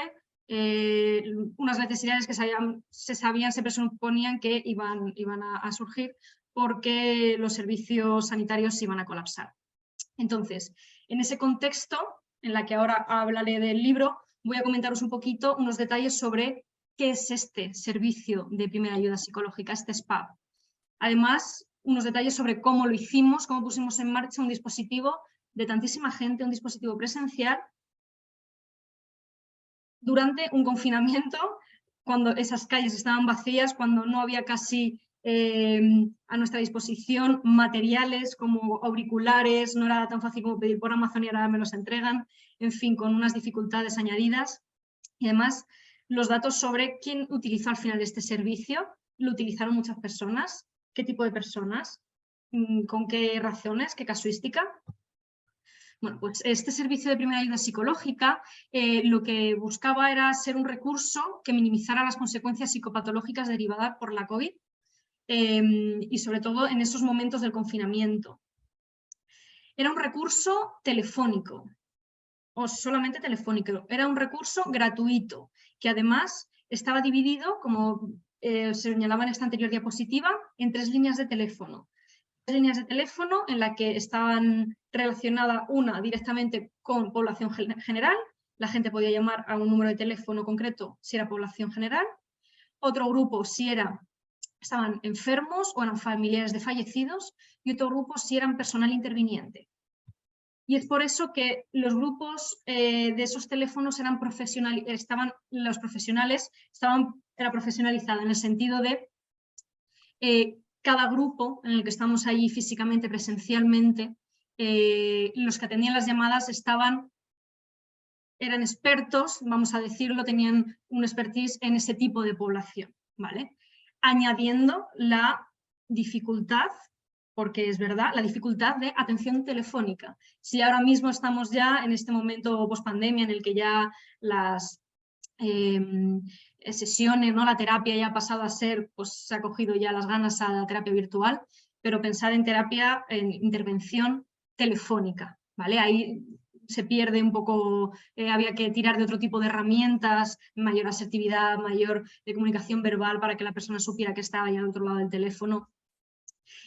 unas necesidades que se presuponían que iban a surgir porque los servicios sanitarios se iban a colapsar. Entonces, en ese contexto, en la que ahora hablaré del libro, voy a comentaros un poquito unos detalles sobre qué es este servicio de primera ayuda psicológica, este SPAP. Además, unos detalles sobre cómo lo hicimos, cómo pusimos en marcha un dispositivo de tantísima gente, un dispositivo presencial, durante un confinamiento, cuando esas calles estaban vacías, cuando no había casi a nuestra disposición materiales como auriculares, no era tan fácil como pedir por Amazon y ahora me los entregan, en fin, con unas dificultades añadidas. Y además, los datos sobre quién utilizó al final de este servicio, lo utilizaron muchas personas, qué tipo de personas, con qué razones, qué casuística. Bueno, pues este servicio de primera ayuda psicológica lo que buscaba era ser un recurso que minimizara las consecuencias psicopatológicas derivadas por la COVID y sobre todo en esos momentos del confinamiento. Era un recurso telefónico o solamente telefónico, era un recurso gratuito que además estaba dividido, como señalaba en esta anterior diapositiva, en 3 líneas de teléfono. 3 líneas de teléfono en la que estaban relacionadas una directamente con población general, la gente podía llamar a un número de teléfono concreto si era población general, otro grupo si estaban enfermos o eran familiares de fallecidos y otro grupo si eran personal interviniente. Y es por eso que los grupos de esos teléfonos era profesionalizado en el sentido de cada grupo en el que estamos allí físicamente, presencialmente, los que atendían las llamadas eran expertos, vamos a decirlo, tenían un expertise en ese tipo de población, ¿vale? Añadiendo la dificultad, porque es verdad, la dificultad de atención telefónica. Si ahora mismo estamos ya en este momento post-pandemia en el que ya las sesiones, ¿no? La terapia ya ha pasado a ser, pues se ha cogido ya las ganas a la terapia virtual, pero pensar en terapia, en intervención telefónica, ¿vale? Ahí se pierde un poco, había que tirar de otro tipo de herramientas, mayor asertividad, mayor comunicación verbal para que la persona supiera que estaba ya al otro lado del teléfono.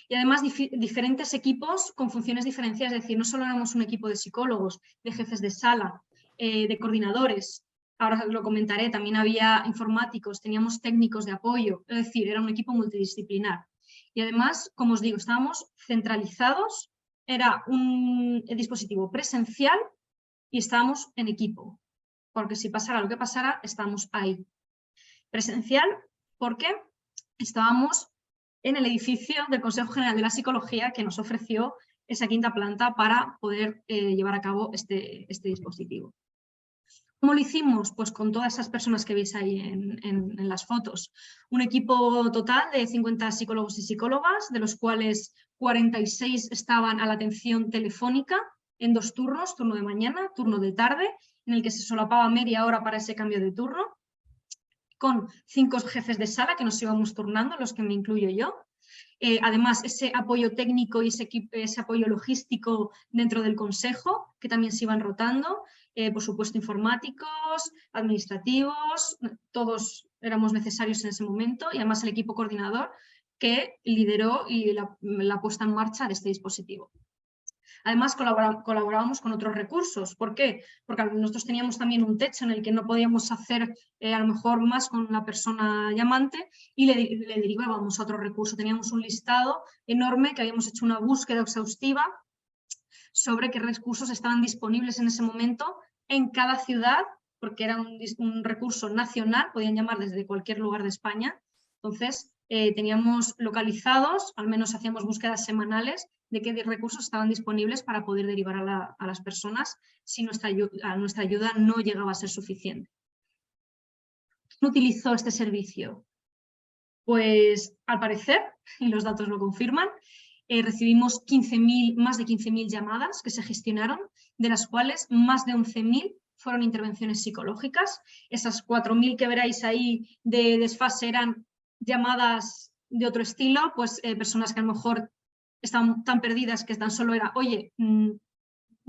Y además diferentes equipos con funciones diferenciadas, es decir, no solo éramos un equipo de psicólogos, de jefes de sala, de coordinadores, ahora lo comentaré, también había informáticos, teníamos técnicos de apoyo, es decir, era un equipo multidisciplinar. Y además, como os digo, estábamos centralizados, era un dispositivo presencial y estábamos en equipo, porque si pasara lo que pasara, estamos ahí. Presencial, ¿por qué? estábamos en el edificio del Consejo General de la Psicología, que nos ofreció esa quinta planta para poder llevar a cabo este dispositivo. ¿Cómo lo hicimos? Pues con todas esas personas que veis ahí en las fotos. Un equipo total de 50 psicólogos y psicólogas, de los cuales 46 estaban a la atención telefónica en 2 turnos, turno de mañana, turno de tarde, en el que se solapaba media hora para ese cambio de turno, con 5 jefes de sala que nos íbamos turnando, los que me incluyo yo. Además, ese apoyo técnico y ese apoyo logístico dentro del consejo, que también se iban rotando, por supuesto informáticos, administrativos, todos éramos necesarios en ese momento, y además el equipo coordinador que lideró y la puesta en marcha de este dispositivo. Además, colaborábamos con otros recursos. ¿Por qué? Porque nosotros teníamos también un techo en el que no podíamos hacer a lo mejor más con la persona llamante y le derivábamos a otro recurso. Teníamos un listado enorme que habíamos hecho una búsqueda exhaustiva sobre qué recursos estaban disponibles en ese momento en cada ciudad, porque era un recurso nacional, podían llamar desde cualquier lugar de España. Entonces, teníamos localizados, al menos hacíamos búsquedas semanales de qué recursos estaban disponibles para poder derivar a las personas si nuestra ayuda no llegaba a ser suficiente. ¿Quién utilizó este servicio? Pues al parecer, y los datos lo confirman, recibimos más de 15.000 llamadas que se gestionaron, de las cuales más de 11.000 fueron intervenciones psicológicas. Esas 4.000 que veréis ahí de desfase eran llamadas de otro estilo, pues personas que a lo mejor estaban tan perdidas que tan solo era, oye,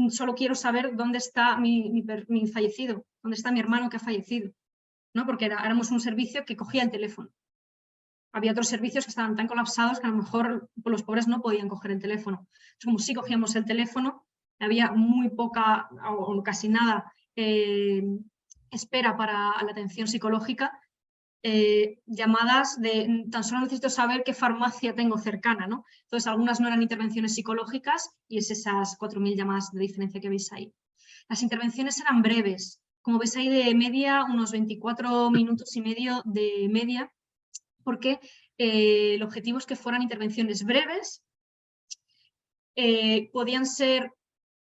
solo quiero saber dónde está mi fallecido, dónde está mi hermano que ha fallecido, ¿no? Porque éramos un servicio que cogía el teléfono. Había otros servicios que estaban tan colapsados que a lo mejor los pobres no podían coger el teléfono. Entonces, como sí cogíamos el teléfono, había muy poca o casi nada espera para la atención psicológica, llamadas de tan solo necesito saber qué farmacia tengo cercana, ¿no? Entonces algunas no eran intervenciones psicológicas y es esas 4.000 llamadas de diferencia que veis ahí. Las intervenciones eran breves, como veis ahí de media unos 24 minutos y medio de media, porque el objetivo es que fueran intervenciones breves, podían ser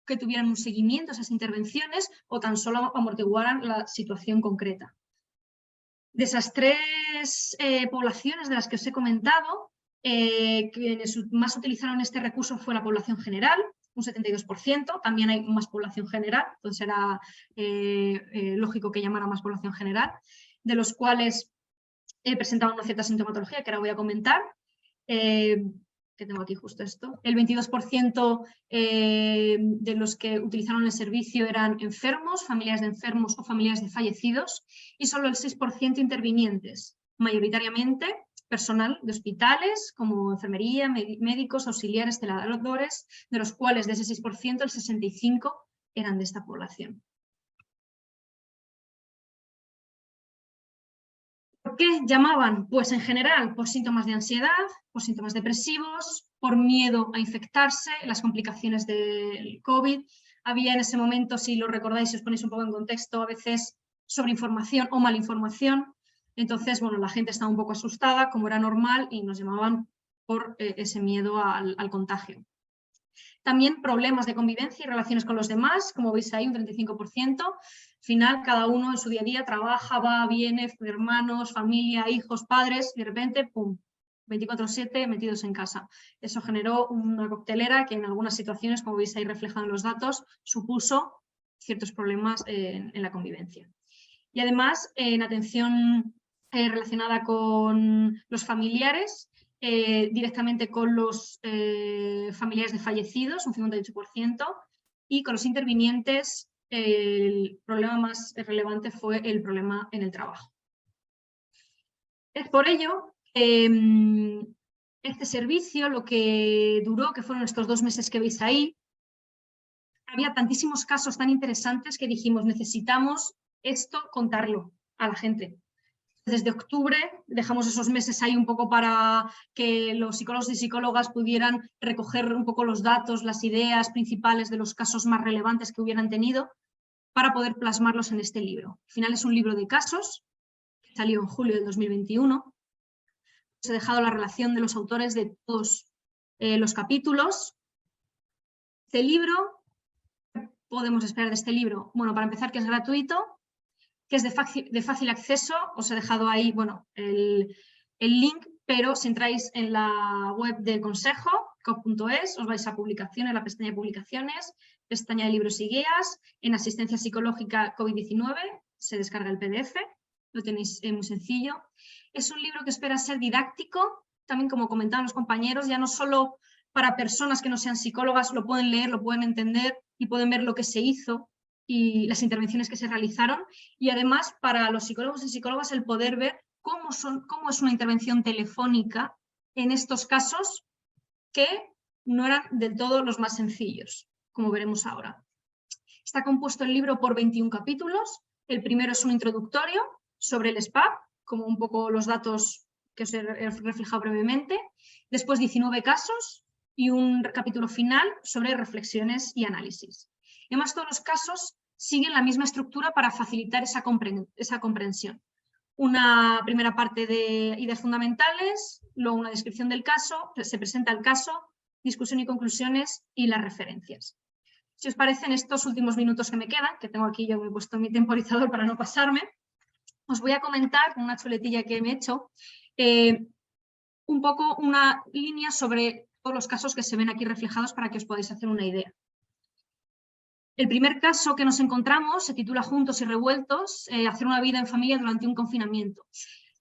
que tuvieran un seguimiento a esas intervenciones o tan solo amortiguaran la situación concreta. De esas 3 poblaciones de las que os he comentado, quienes más utilizaron este recurso fue la población general, un 72%, también hay más población general, entonces era lógico que llamara más población general, de los cuales presentaban una cierta sintomatología que ahora voy a comentar, que tengo aquí justo esto. El 22% de los que utilizaron el servicio eran enfermos, familiares de enfermos o familiares de fallecidos, y solo el 6% intervinientes, mayoritariamente personal de hospitales como enfermería, médicos, auxiliares, celadores, de los cuales de ese 6% el 65% eran de esta población. ¿Por qué llamaban? Pues en general por síntomas de ansiedad, por síntomas depresivos, por miedo a infectarse, las complicaciones del COVID. Había en ese momento, si lo recordáis, si os ponéis un poco en contexto, a veces sobreinformación o malinformación. Entonces, bueno, la gente estaba un poco asustada, como era normal, y nos llamaban por ese miedo al contagio. También problemas de convivencia y relaciones con los demás, como veis ahí, un 35%. Al final, cada uno en su día a día trabaja, va, viene, hermanos, familia, hijos, padres, y de repente, ¡pum!, 24/7 metidos en casa. Eso generó una coctelera que en algunas situaciones, como veis ahí reflejado en los datos, supuso ciertos problemas en la convivencia. Y además, en atención relacionada con los familiares, directamente con los familiares de fallecidos, un 58%, y con los intervinientes el problema más relevante fue el problema en el trabajo. Es por ello este servicio, lo que duró, que fueron estos 2 meses que veis ahí, había tantísimos casos tan interesantes que dijimos, necesitamos esto contarlo a la gente. Desde octubre dejamos esos meses ahí un poco para que los psicólogos y psicólogas pudieran recoger un poco los datos, las ideas principales de los casos más relevantes que hubieran tenido para poder plasmarlos en este libro. Al final es un libro de casos, que salió en julio del 2021. he dejado la relación de los autores de todos los capítulos. Este libro, ¿qué podemos esperar de este libro? Bueno, para empezar, que es gratuito, que es de fácil acceso. Os he dejado ahí, bueno, el link, pero si entráis en la web del Consejo, coc.es, os vais a publicaciones, la pestaña de publicaciones, pestaña de libros y guías, en asistencia psicológica COVID-19, se descarga el PDF, lo tenéis muy sencillo. Es un libro que espera ser didáctico, también como comentaban los compañeros, ya no solo para personas que no sean psicólogas, lo pueden leer, lo pueden entender y pueden ver lo que se hizo y las intervenciones que se realizaron, y además para los psicólogos y psicólogas el poder ver cómo es una intervención telefónica en estos casos que no eran del todo los más sencillos, como veremos ahora. Está compuesto el libro por 21 capítulos. El primero es un introductorio sobre el SPAP, como un poco los datos que os he reflejado brevemente. Después 19 casos y un capítulo final sobre reflexiones y análisis. Y además todos los casos siguen la misma estructura para facilitar esa comprensión. Una primera parte de ideas fundamentales, luego una descripción del caso, se presenta el caso, discusión y conclusiones y las referencias. Si os parece, en estos últimos minutos que me quedan, que tengo aquí, yo me he puesto mi temporizador para no pasarme, os voy a comentar con una chuletilla que me he hecho un poco una línea sobre todos los casos que se ven aquí reflejados para que os podáis hacer una idea. El primer caso que nos encontramos se titula Juntos y revueltos, hacer una vida en familia durante un confinamiento.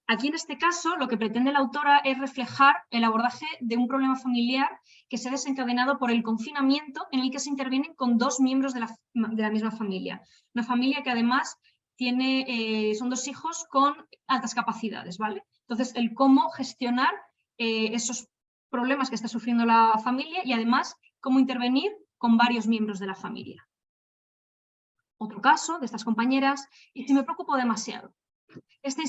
Aquí en este caso lo que pretende la autora es reflejar el abordaje de un problema familiar que se ha desencadenado por el confinamiento, en el que se intervienen con dos miembros de la misma familia. Una familia que además son dos hijos con altas capacidades, ¿vale? Entonces, el cómo gestionar esos problemas que está sufriendo la familia y además cómo intervenir con varios miembros de la familia. Otro caso de estas compañeras, y si me preocupo demasiado. Esta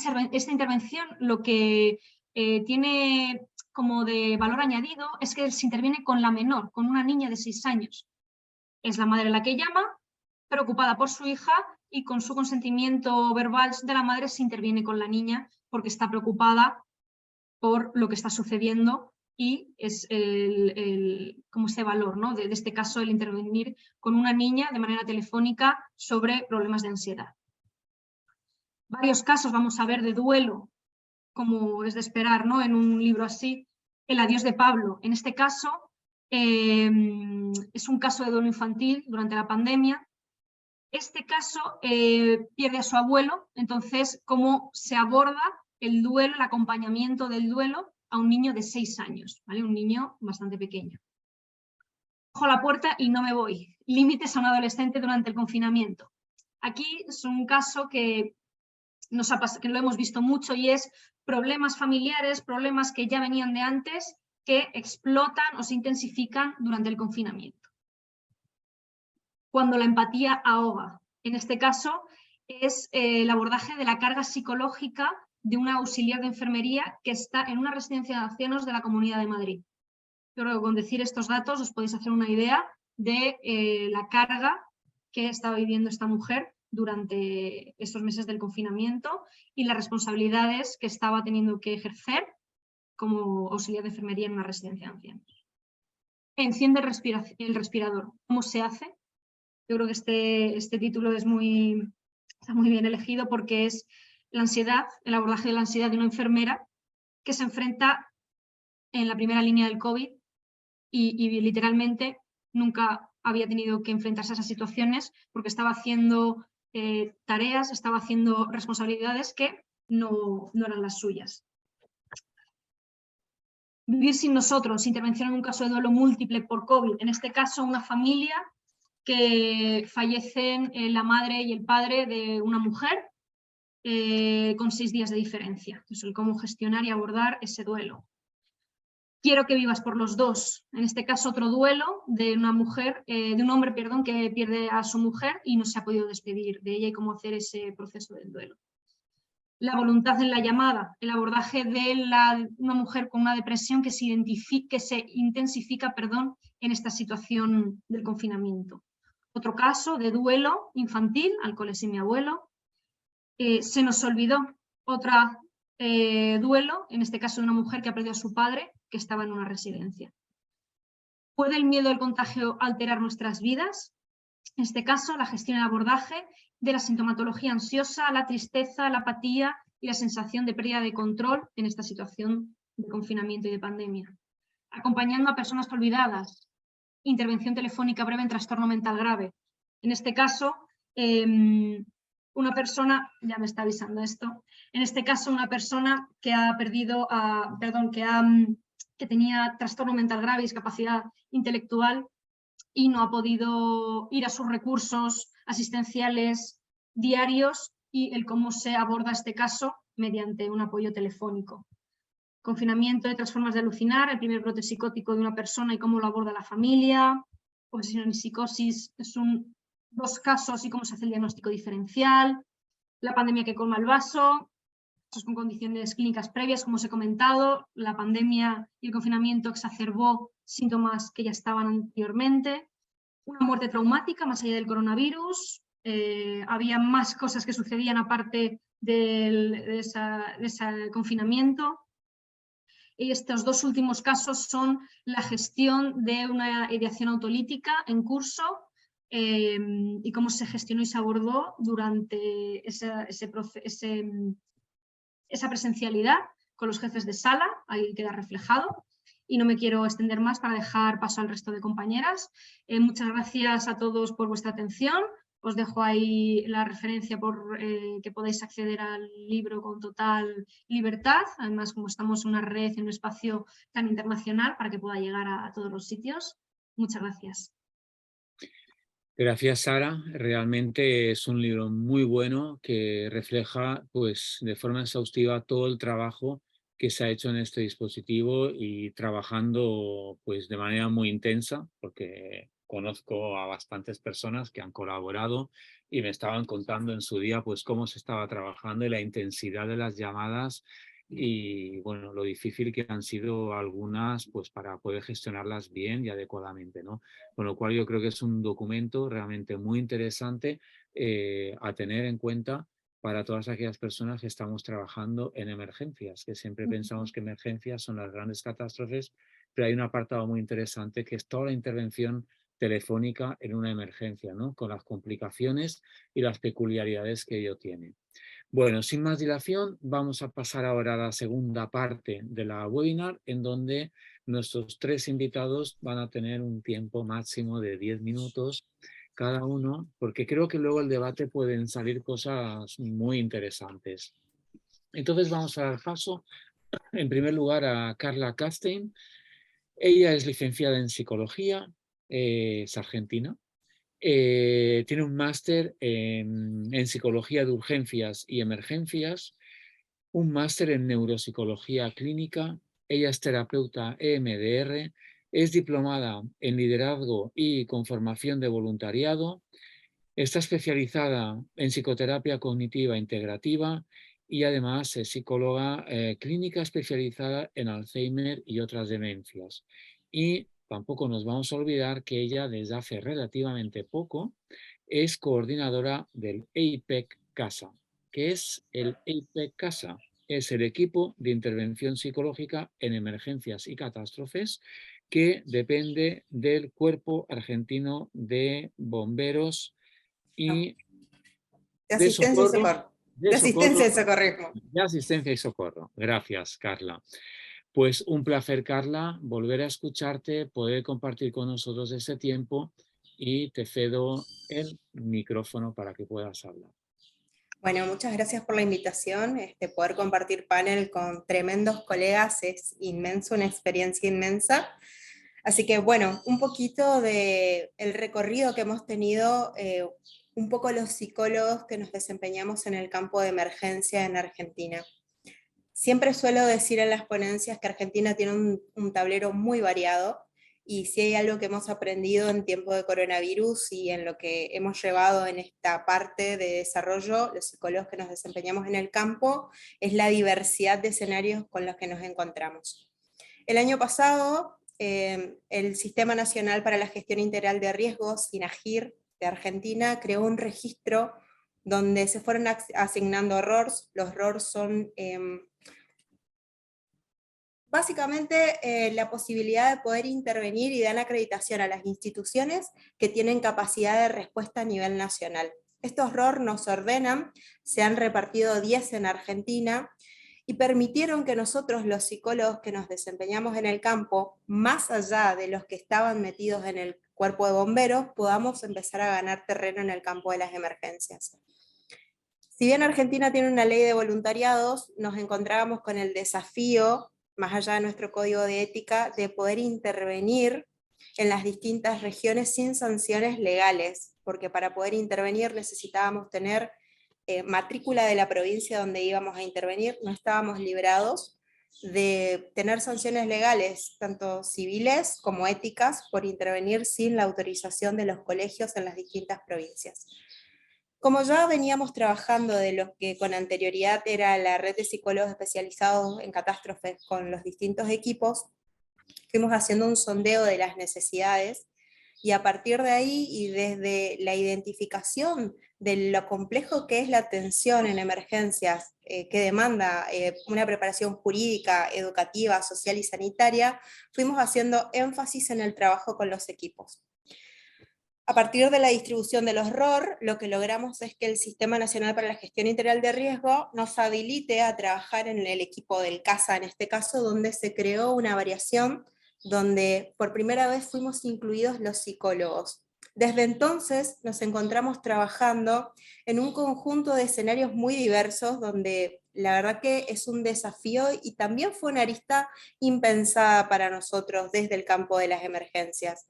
intervención lo que tiene como de valor añadido es que se interviene con la menor, con una niña de 6 años. Es la madre la que llama, preocupada por su hija, y con su consentimiento verbal de la madre se interviene con la niña porque está preocupada por lo que está sucediendo, y es como este valor, ¿no? de este caso, el intervenir con una niña de manera telefónica sobre problemas de ansiedad. Varios casos vamos a ver de duelo, como es de esperar, ¿no? En un libro así. El adiós de Pablo. En este caso es un caso de duelo infantil durante la pandemia. Este caso pierde a su abuelo, entonces cómo se aborda el duelo, el acompañamiento del duelo a un niño de 6 años, ¿vale? Un niño bastante pequeño. Cojo la puerta y no me voy. Límites a un adolescente durante el confinamiento. Aquí es un caso que que lo hemos visto mucho, y es problemas familiares, problemas que ya venían de antes, que explotan o se intensifican durante el confinamiento. Cuando la empatía ahoga. En este caso es el abordaje de la carga psicológica de una auxiliar de enfermería que está en una residencia de ancianos de la Comunidad de Madrid. Yo creo que con decir estos datos os podéis hacer una idea de la carga que estaba viviendo esta mujer durante estos meses del confinamiento y las responsabilidades que estaba teniendo que ejercer como auxiliar de enfermería en una residencia de ancianos. Enciende el respirador. ¿Cómo se hace? Yo creo que este título está muy bien elegido, porque es la ansiedad, el abordaje de la ansiedad de una enfermera que se enfrenta en la primera línea del COVID y literalmente nunca había tenido que enfrentarse a esas situaciones porque estaba haciendo tareas, estaba haciendo responsabilidades que no eran las suyas. Vivir sin nosotros, intervención en un caso de duelo múltiple por COVID, en este caso una familia que fallecen la madre y el padre de una mujer con 6 días de diferencia. Entonces, el cómo gestionar y abordar ese duelo. Quiero que vivas por los dos. En este caso, otro duelo de una mujer, de un hombre, perdón, que pierde a su mujer y no se ha podido despedir de ella, y cómo hacer ese proceso del duelo. La voluntad en la llamada, el abordaje de una mujer con una depresión que se intensifica en esta situación del confinamiento. Otro caso de duelo infantil, alcoholes y mi abuelo. Se nos olvidó, otra duelo, en este caso de una mujer que ha perdido a su padre, que estaba en una residencia. ¿Puede el miedo al contagio alterar nuestras vidas? En este caso, la gestión y el abordaje de la sintomatología ansiosa, la tristeza, la apatía y la sensación de pérdida de control en esta situación de confinamiento y de pandemia. Acompañando a personas olvidadas, intervención telefónica breve en trastorno mental grave. En este caso, una persona, ya me está avisando esto, en este caso una persona que ha perdido, que tenía trastorno mental grave, discapacidad intelectual, y no ha podido ir a sus recursos asistenciales diarios, y el cómo se aborda este caso mediante un apoyo telefónico. Confinamiento de otras formas de alucinar, el primer brote psicótico de una persona y cómo lo aborda la familia. Obsesión y psicosis son 2 casos y cómo se hace el diagnóstico diferencial. La pandemia que colma el vaso, casos con condiciones clínicas previas, como os he comentado. La pandemia y el confinamiento exacerbó síntomas que ya estaban anteriormente. Una muerte traumática más allá del coronavirus. Había más cosas que sucedían aparte de ese confinamiento. Y estos 2 últimos casos son la gestión de una ideación autolítica en curso y cómo se gestionó y se abordó durante esa presencialidad con los jefes de sala, ahí queda reflejado. Y no me quiero extender más para dejar paso al resto de compañeras. Muchas gracias a todos por vuestra atención. Os dejo ahí la referencia por que podéis acceder al libro con total libertad. Además, como estamos en una red, en un espacio tan internacional, para que pueda llegar a todos los sitios. Muchas gracias. Gracias, Sara. Realmente es un libro muy bueno que refleja, pues, de forma exhaustiva todo el trabajo que se ha hecho en este dispositivo, y trabajando, pues, de manera muy intensa, porque conozco a bastantes personas que han colaborado y me estaban contando en su día, pues, cómo se estaba trabajando y la intensidad de las llamadas, y bueno, lo difícil que han sido algunas, pues, para poder gestionarlas bien y adecuadamente, ¿no? Con lo cual yo creo que es un documento realmente muy interesante a tener en cuenta para todas aquellas personas que estamos trabajando en emergencias, que siempre pensamos que emergencias son las grandes catástrofes, pero hay un apartado muy interesante que es toda la intervención telefónica en una emergencia, ¿no? Con las complicaciones y las peculiaridades que ello tiene. Bueno, sin más dilación, vamos a pasar ahora a la segunda parte de la webinar, en donde nuestros 3 invitados van a tener un tiempo máximo de 10 minutos cada uno, porque creo que luego el debate pueden salir cosas muy interesantes. Entonces vamos a dar paso, en primer lugar, a Carla Castell. Ella es licenciada en psicología, es argentina. Tiene un máster en psicología de urgencias y emergencias, un máster en neuropsicología clínica. Ella es terapeuta EMDR, es diplomada en liderazgo y con formación de voluntariado, está especializada en psicoterapia cognitiva integrativa y además es psicóloga clínica especializada en Alzheimer y otras demencias. Y tampoco nos vamos a olvidar que ella desde hace relativamente poco es coordinadora del EIPEC Casa. ¿Qué es el EIPEC Casa? Es el equipo de intervención psicológica en emergencias y catástrofes, que depende del Cuerpo Argentino de Bomberos y de asistencia y socorro. De asistencia y socorrismo. De asistencia y socorro. Gracias, Carla. Pues un placer, Carla, volver a escucharte, poder compartir con nosotros ese tiempo, y te cedo el micrófono para que puedas hablar. Bueno, muchas gracias por la invitación. Poder compartir panel con tremendos colegas es inmenso, una experiencia inmensa. Así que bueno, un poquito del recorrido que hemos tenido, un poco los psicólogos que nos desempeñamos en el campo de emergencia en Argentina. Siempre suelo decir en las ponencias que Argentina tiene un tablero muy variado, y si hay algo que hemos aprendido en tiempo de coronavirus y en lo que hemos llevado en esta parte de desarrollo, los psicólogos que nos desempeñamos en el campo, es la diversidad de escenarios con los que nos encontramos. El año pasado, el Sistema Nacional para la Gestión Integral de Riesgos, SINAGIR, de Argentina, creó un registro donde se fueron asignando RORs. Los RORs son básicamente la posibilidad de poder intervenir y dar acreditación a las instituciones que tienen capacidad de respuesta a nivel nacional. Estos ROR nos ordenan, se han repartido 10 en Argentina, y permitieron que nosotros, los psicólogos que nos desempeñamos en el campo, más allá de los que estaban metidos en el cuerpo de bomberos, podamos empezar a ganar terreno en el campo de las emergencias. Si bien Argentina tiene una ley de voluntariados, nos encontrábamos con el desafío, más allá de nuestro código de ética, de poder intervenir en las distintas regiones sin sanciones legales, porque para poder intervenir necesitábamos tener matrícula de la provincia donde íbamos a intervenir, no estábamos librados de tener sanciones legales, tanto civiles como éticas, por intervenir sin la autorización de los colegios en las distintas provincias. Como ya veníamos trabajando de lo que con anterioridad era la red de psicólogos especializados en catástrofes con los distintos equipos, fuimos haciendo un sondeo de las necesidades, y a partir de ahí y desde la identificación de lo complejo que es la atención en emergencias, que demanda una preparación jurídica, educativa, social y sanitaria, fuimos haciendo énfasis en el trabajo con los equipos. A partir de la distribución de los ROR, lo que logramos es que el Sistema Nacional para la Gestión Integral de Riesgo nos habilite a trabajar en el equipo del CASA, en este caso, donde se creó una variación donde por primera vez fuimos incluidos los psicólogos. Desde entonces nos encontramos trabajando en un conjunto de escenarios muy diversos, donde la verdad que es un desafío y también fue una arista impensada para nosotros desde el campo de las emergencias.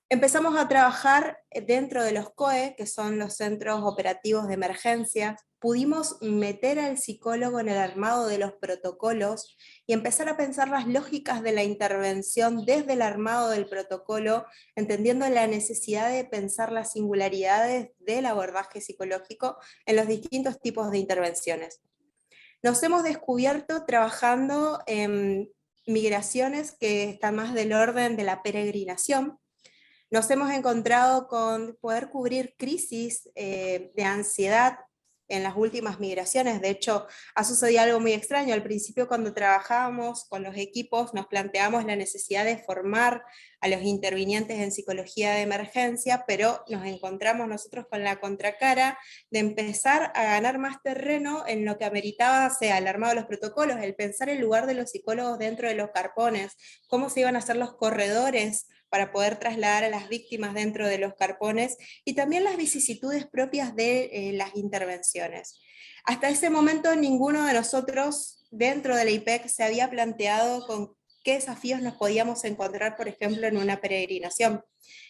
Empezamos a trabajar dentro de los COE, que son los Centros Operativos de Emergencias. Pudimos meter al psicólogo en el armado de los protocolos y empezar a pensar las lógicas de la intervención desde el armado del protocolo, entendiendo la necesidad de pensar las singularidades del abordaje psicológico en los distintos tipos de intervenciones. Nos hemos descubierto trabajando en migraciones que están más del orden de la peregrinación. Nos hemos encontrado con poder cubrir crisis de ansiedad en las últimas migraciones. De hecho, ha sucedido algo muy extraño. Al principio, cuando trabajábamos con los equipos, nos planteamos la necesidad de formar a los intervinientes en psicología de emergencia, pero nos encontramos nosotros con la contracara de empezar a ganar más terreno en lo que ameritaba, sea el armado de los protocolos, el pensar el lugar de los psicólogos dentro de los carpones, cómo se iban a hacer los corredores para poder trasladar a las víctimas dentro de los carpones, y también las vicisitudes propias de las intervenciones. Hasta ese momento ninguno de nosotros dentro de la IPEC se había planteado con qué desafíos nos podíamos encontrar, por ejemplo, en una peregrinación.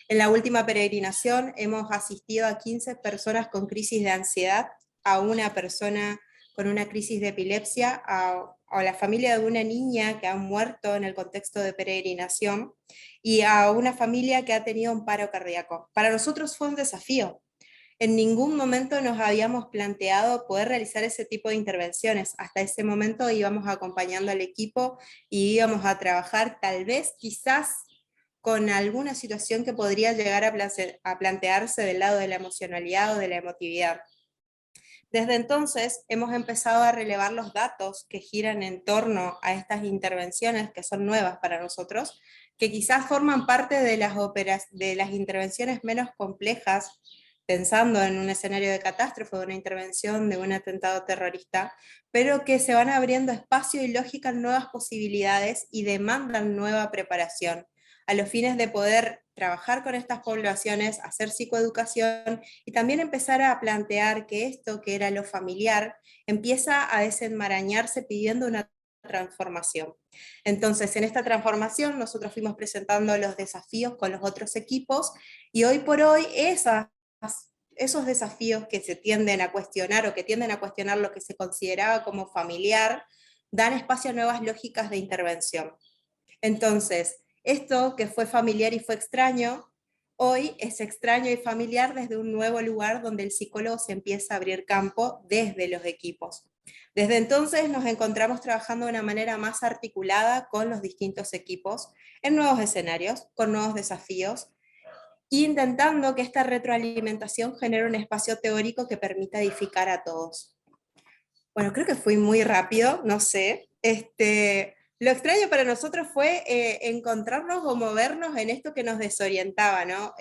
En la última peregrinación hemos asistido a 15 personas con crisis de ansiedad, a una persona con una crisis de epilepsia, a la familia de una niña que ha muerto en el contexto de peregrinación, y a una familia que ha tenido un paro cardíaco. Para nosotros fue un desafío. En ningún momento nos habíamos planteado poder realizar ese tipo de intervenciones. Hasta ese momento íbamos acompañando al equipo y íbamos a trabajar tal vez, quizás, con alguna situación que podría llegar a plantearse del lado de la emocionalidad o de la emotividad. Desde entonces hemos empezado a relevar los datos que giran en torno a estas intervenciones, que son nuevas para nosotros, que quizás forman parte de las intervenciones menos complejas, pensando en un escenario de catástrofe, de una intervención, de un atentado terrorista, pero que se van abriendo espacio y lógica en nuevas posibilidades y demandan nueva preparación, a los fines de poder trabajar con estas poblaciones, hacer psicoeducación y también empezar a plantear que esto que era lo familiar empieza a desenmarañarse pidiendo una transformación. Entonces, en esta transformación nosotros fuimos presentando los desafíos con los otros equipos, y hoy por hoy esos desafíos que se tienden a cuestionar o que tienden a cuestionar lo que se consideraba como familiar, dan espacio a nuevas lógicas de intervención. Entonces, esto que fue familiar y fue extraño, hoy es extraño y familiar desde un nuevo lugar donde el psicólogo se empieza a abrir campo desde los equipos. Desde entonces nos encontramos trabajando de una manera más articulada con los distintos equipos, en nuevos escenarios, con nuevos desafíos, intentando que esta retroalimentación genere un espacio teórico que permita edificar a todos. Bueno, creo que fui muy rápido, no sé, Lo extraño para nosotros fue encontrarnos o movernos en esto que nos desorientaba, ¿no?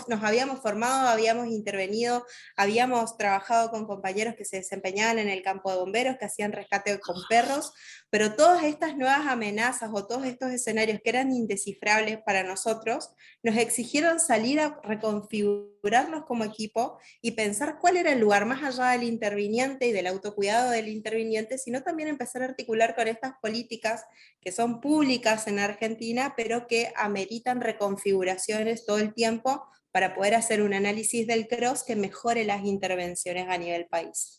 Nos habíamos formado, habíamos intervenido, habíamos trabajado con compañeros que se desempeñaban en el campo de bomberos, que hacían rescate con perros, pero todas estas nuevas amenazas o todos estos escenarios que eran indescifrables para nosotros, nos exigieron salir a reconfigurarnos como equipo y pensar cuál era el lugar más allá del interviniente y del autocuidado del interviniente, sino también empezar a articular con estas políticas que son públicas en Argentina, pero que ameritan reconfiguraciones todo el tiempo para poder hacer un análisis del CROSS que mejore las intervenciones a nivel país.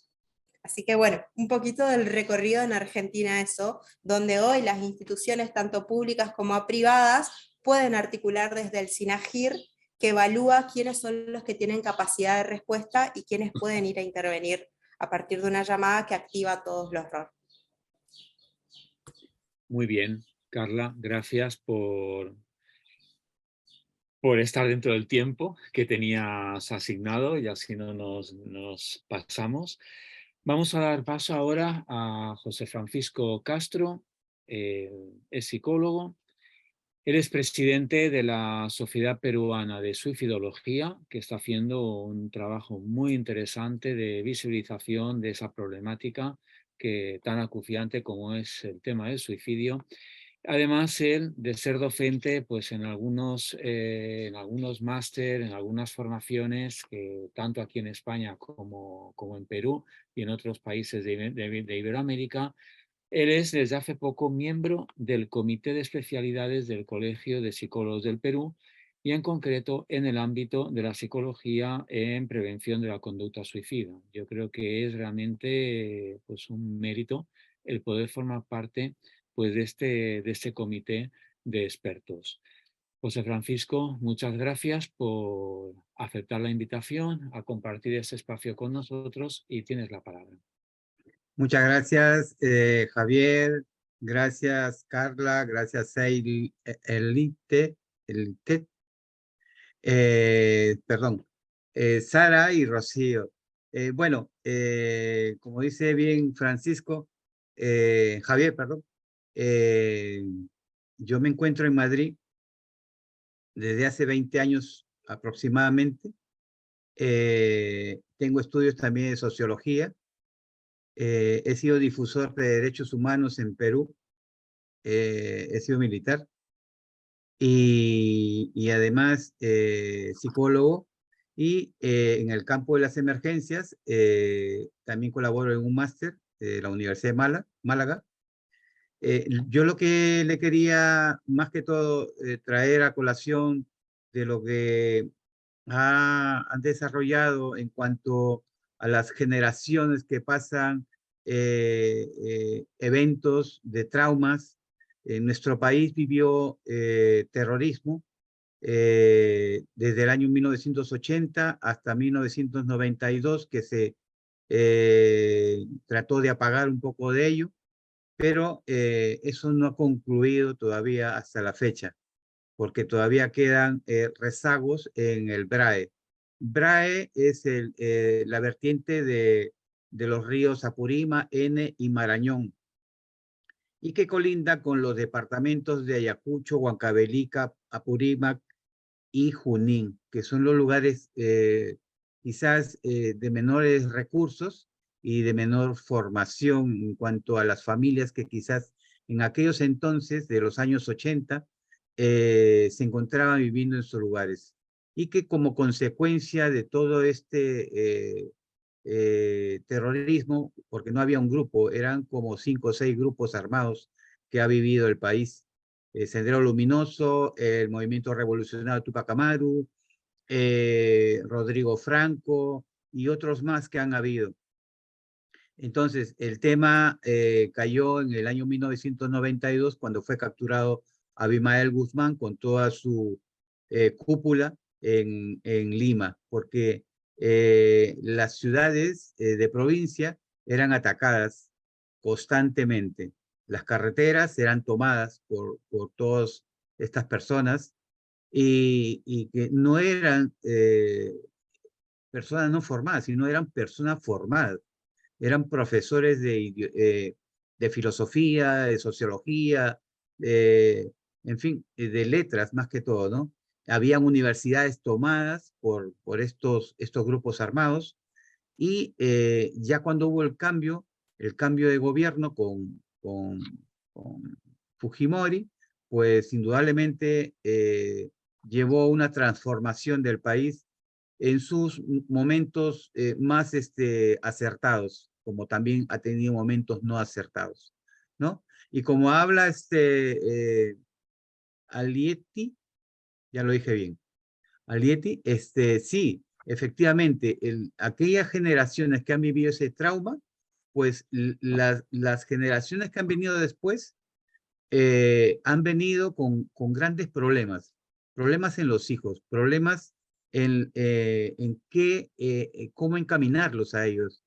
Así que bueno, un poquito del recorrido en Argentina eso, donde hoy las instituciones tanto públicas como privadas pueden articular desde el SINAGIR, que evalúa quiénes son los que tienen capacidad de respuesta y quiénes pueden ir a intervenir a partir de una llamada que activa todos los roles. Muy bien, Carla, gracias por estar dentro del tiempo que tenías asignado y así no nos pasamos. Vamos a dar paso ahora a José Francisco Castro, es psicólogo. Él es presidente de la Sociedad Peruana de Suicidología, que está haciendo un trabajo muy interesante de visibilización de esa problemática tan acuciante como es el tema del suicidio. Además, él, de ser docente, pues en algunos máster, en algunas formaciones, tanto aquí en España como en Perú y en otros países de Iberoamérica, él es desde hace poco miembro del Comité de Especialidades del Colegio de Psicólogos del Perú y en concreto en el ámbito de la psicología en prevención de la conducta suicida. Yo creo que es realmente pues, un mérito el poder formar parte pues, de este comité de expertos. José Francisco, muchas gracias por aceptar la invitación a compartir este espacio con nosotros y tienes la palabra. Muchas gracias, Javier. Gracias, Carla. Gracias, Elite. Perdón. Sara y Rocío. Bueno, como dice bien Francisco, Javier, perdón. Yo me encuentro en Madrid desde hace 20 años aproximadamente. Tengo estudios también de sociología. He sido difusor de derechos humanos en Perú, he sido militar y además psicólogo y en el campo de las emergencias también colaboro en un máster de la Universidad de Málaga. Yo lo que le quería más que todo traer a colación de lo que han desarrollado en cuanto a las generaciones que pasan eventos de traumas. En nuestro país vivió terrorismo desde el año 1980 hasta 1992, que se trató de apagar un poco de ello, pero eso no ha concluido todavía hasta la fecha, porque todavía quedan rezagos en el BRAE. BRAE es la vertiente de los ríos Apurímac, Ene y Marañón, y que colinda con los departamentos de Ayacucho, Huancavelica, Apurímac y Junín, que son los lugares quizás de menores recursos y de menor formación en cuanto a las familias que quizás en aquellos entonces de los años 80 se encontraban viviendo en esos lugares y que como consecuencia de todo este terrorismo, porque no había un grupo, eran como 5 o 6 grupos armados que ha vivido el país. Sendero Luminoso, el Movimiento Revolucionario Tupac Amaru, Rodrigo Franco y otros más que han habido. Entonces, el tema cayó en el año 1992 cuando fue capturado Abimael Guzmán con toda su cúpula en Lima, porque las ciudades de provincia eran atacadas constantemente. Las carreteras eran tomadas por todas estas personas y que no eran personas no formadas, sino eran personas formadas. Eran profesores de filosofía, de sociología, en fin, de letras más que todo, ¿no? Habían universidades tomadas por estos grupos armados y ya cuando hubo el cambio de gobierno con Fujimori, pues indudablemente llevó una transformación del país en sus momentos más acertados, como también ha tenido momentos no acertados, ¿no? Y como habla Alieti, ya lo dije bien, Alieti, sí, efectivamente, aquellas generaciones que han vivido ese trauma, pues las generaciones que han venido después han venido con grandes problemas en los hijos, problemas en cómo encaminarlos a ellos.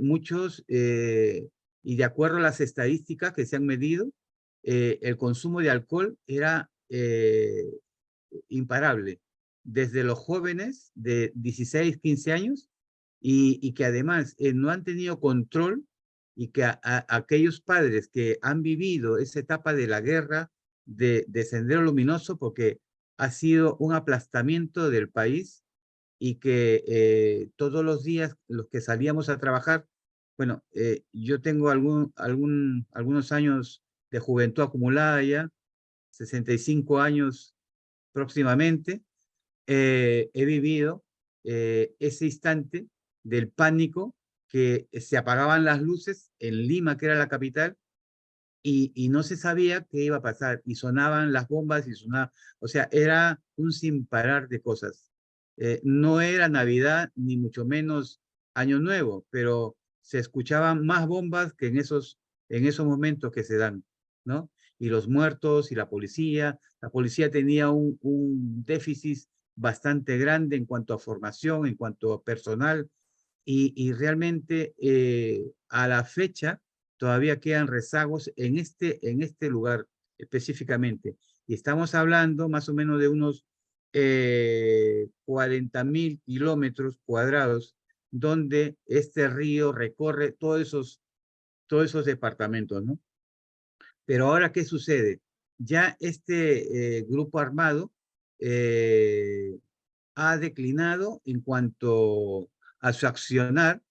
Muchos, y de acuerdo a las estadísticas que se han medido, el consumo de alcohol era imparable, desde los jóvenes de 16, 15 años, y que además no han tenido control, y que aquellos padres que han vivido esa etapa de la guerra de Sendero Luminoso, porque ha sido un aplastamiento del país, y que todos los días los que salíamos a trabajar, bueno, yo tengo algunos años de juventud acumulada ya, 65 años próximamente, he vivido ese instante del pánico, que se apagaban las luces en Lima, que era la capital, y no se sabía qué iba a pasar, y sonaban las bombas, o sea, era un sin parar de cosas. No era Navidad, ni mucho menos Año Nuevo, pero se escuchaban más bombas que en esos momentos que se dan, ¿no? Y los muertos y la policía tenía un déficit bastante grande en cuanto a formación, en cuanto a personal, y realmente a la fecha todavía quedan rezagos en este lugar específicamente. Y estamos hablando más o menos de unos 40.000 kilómetros cuadrados, donde este río recorre todos esos departamentos, ¿no? Pero ahora, ¿qué sucede? Ya este grupo armado ha declinado en cuanto a su accionar,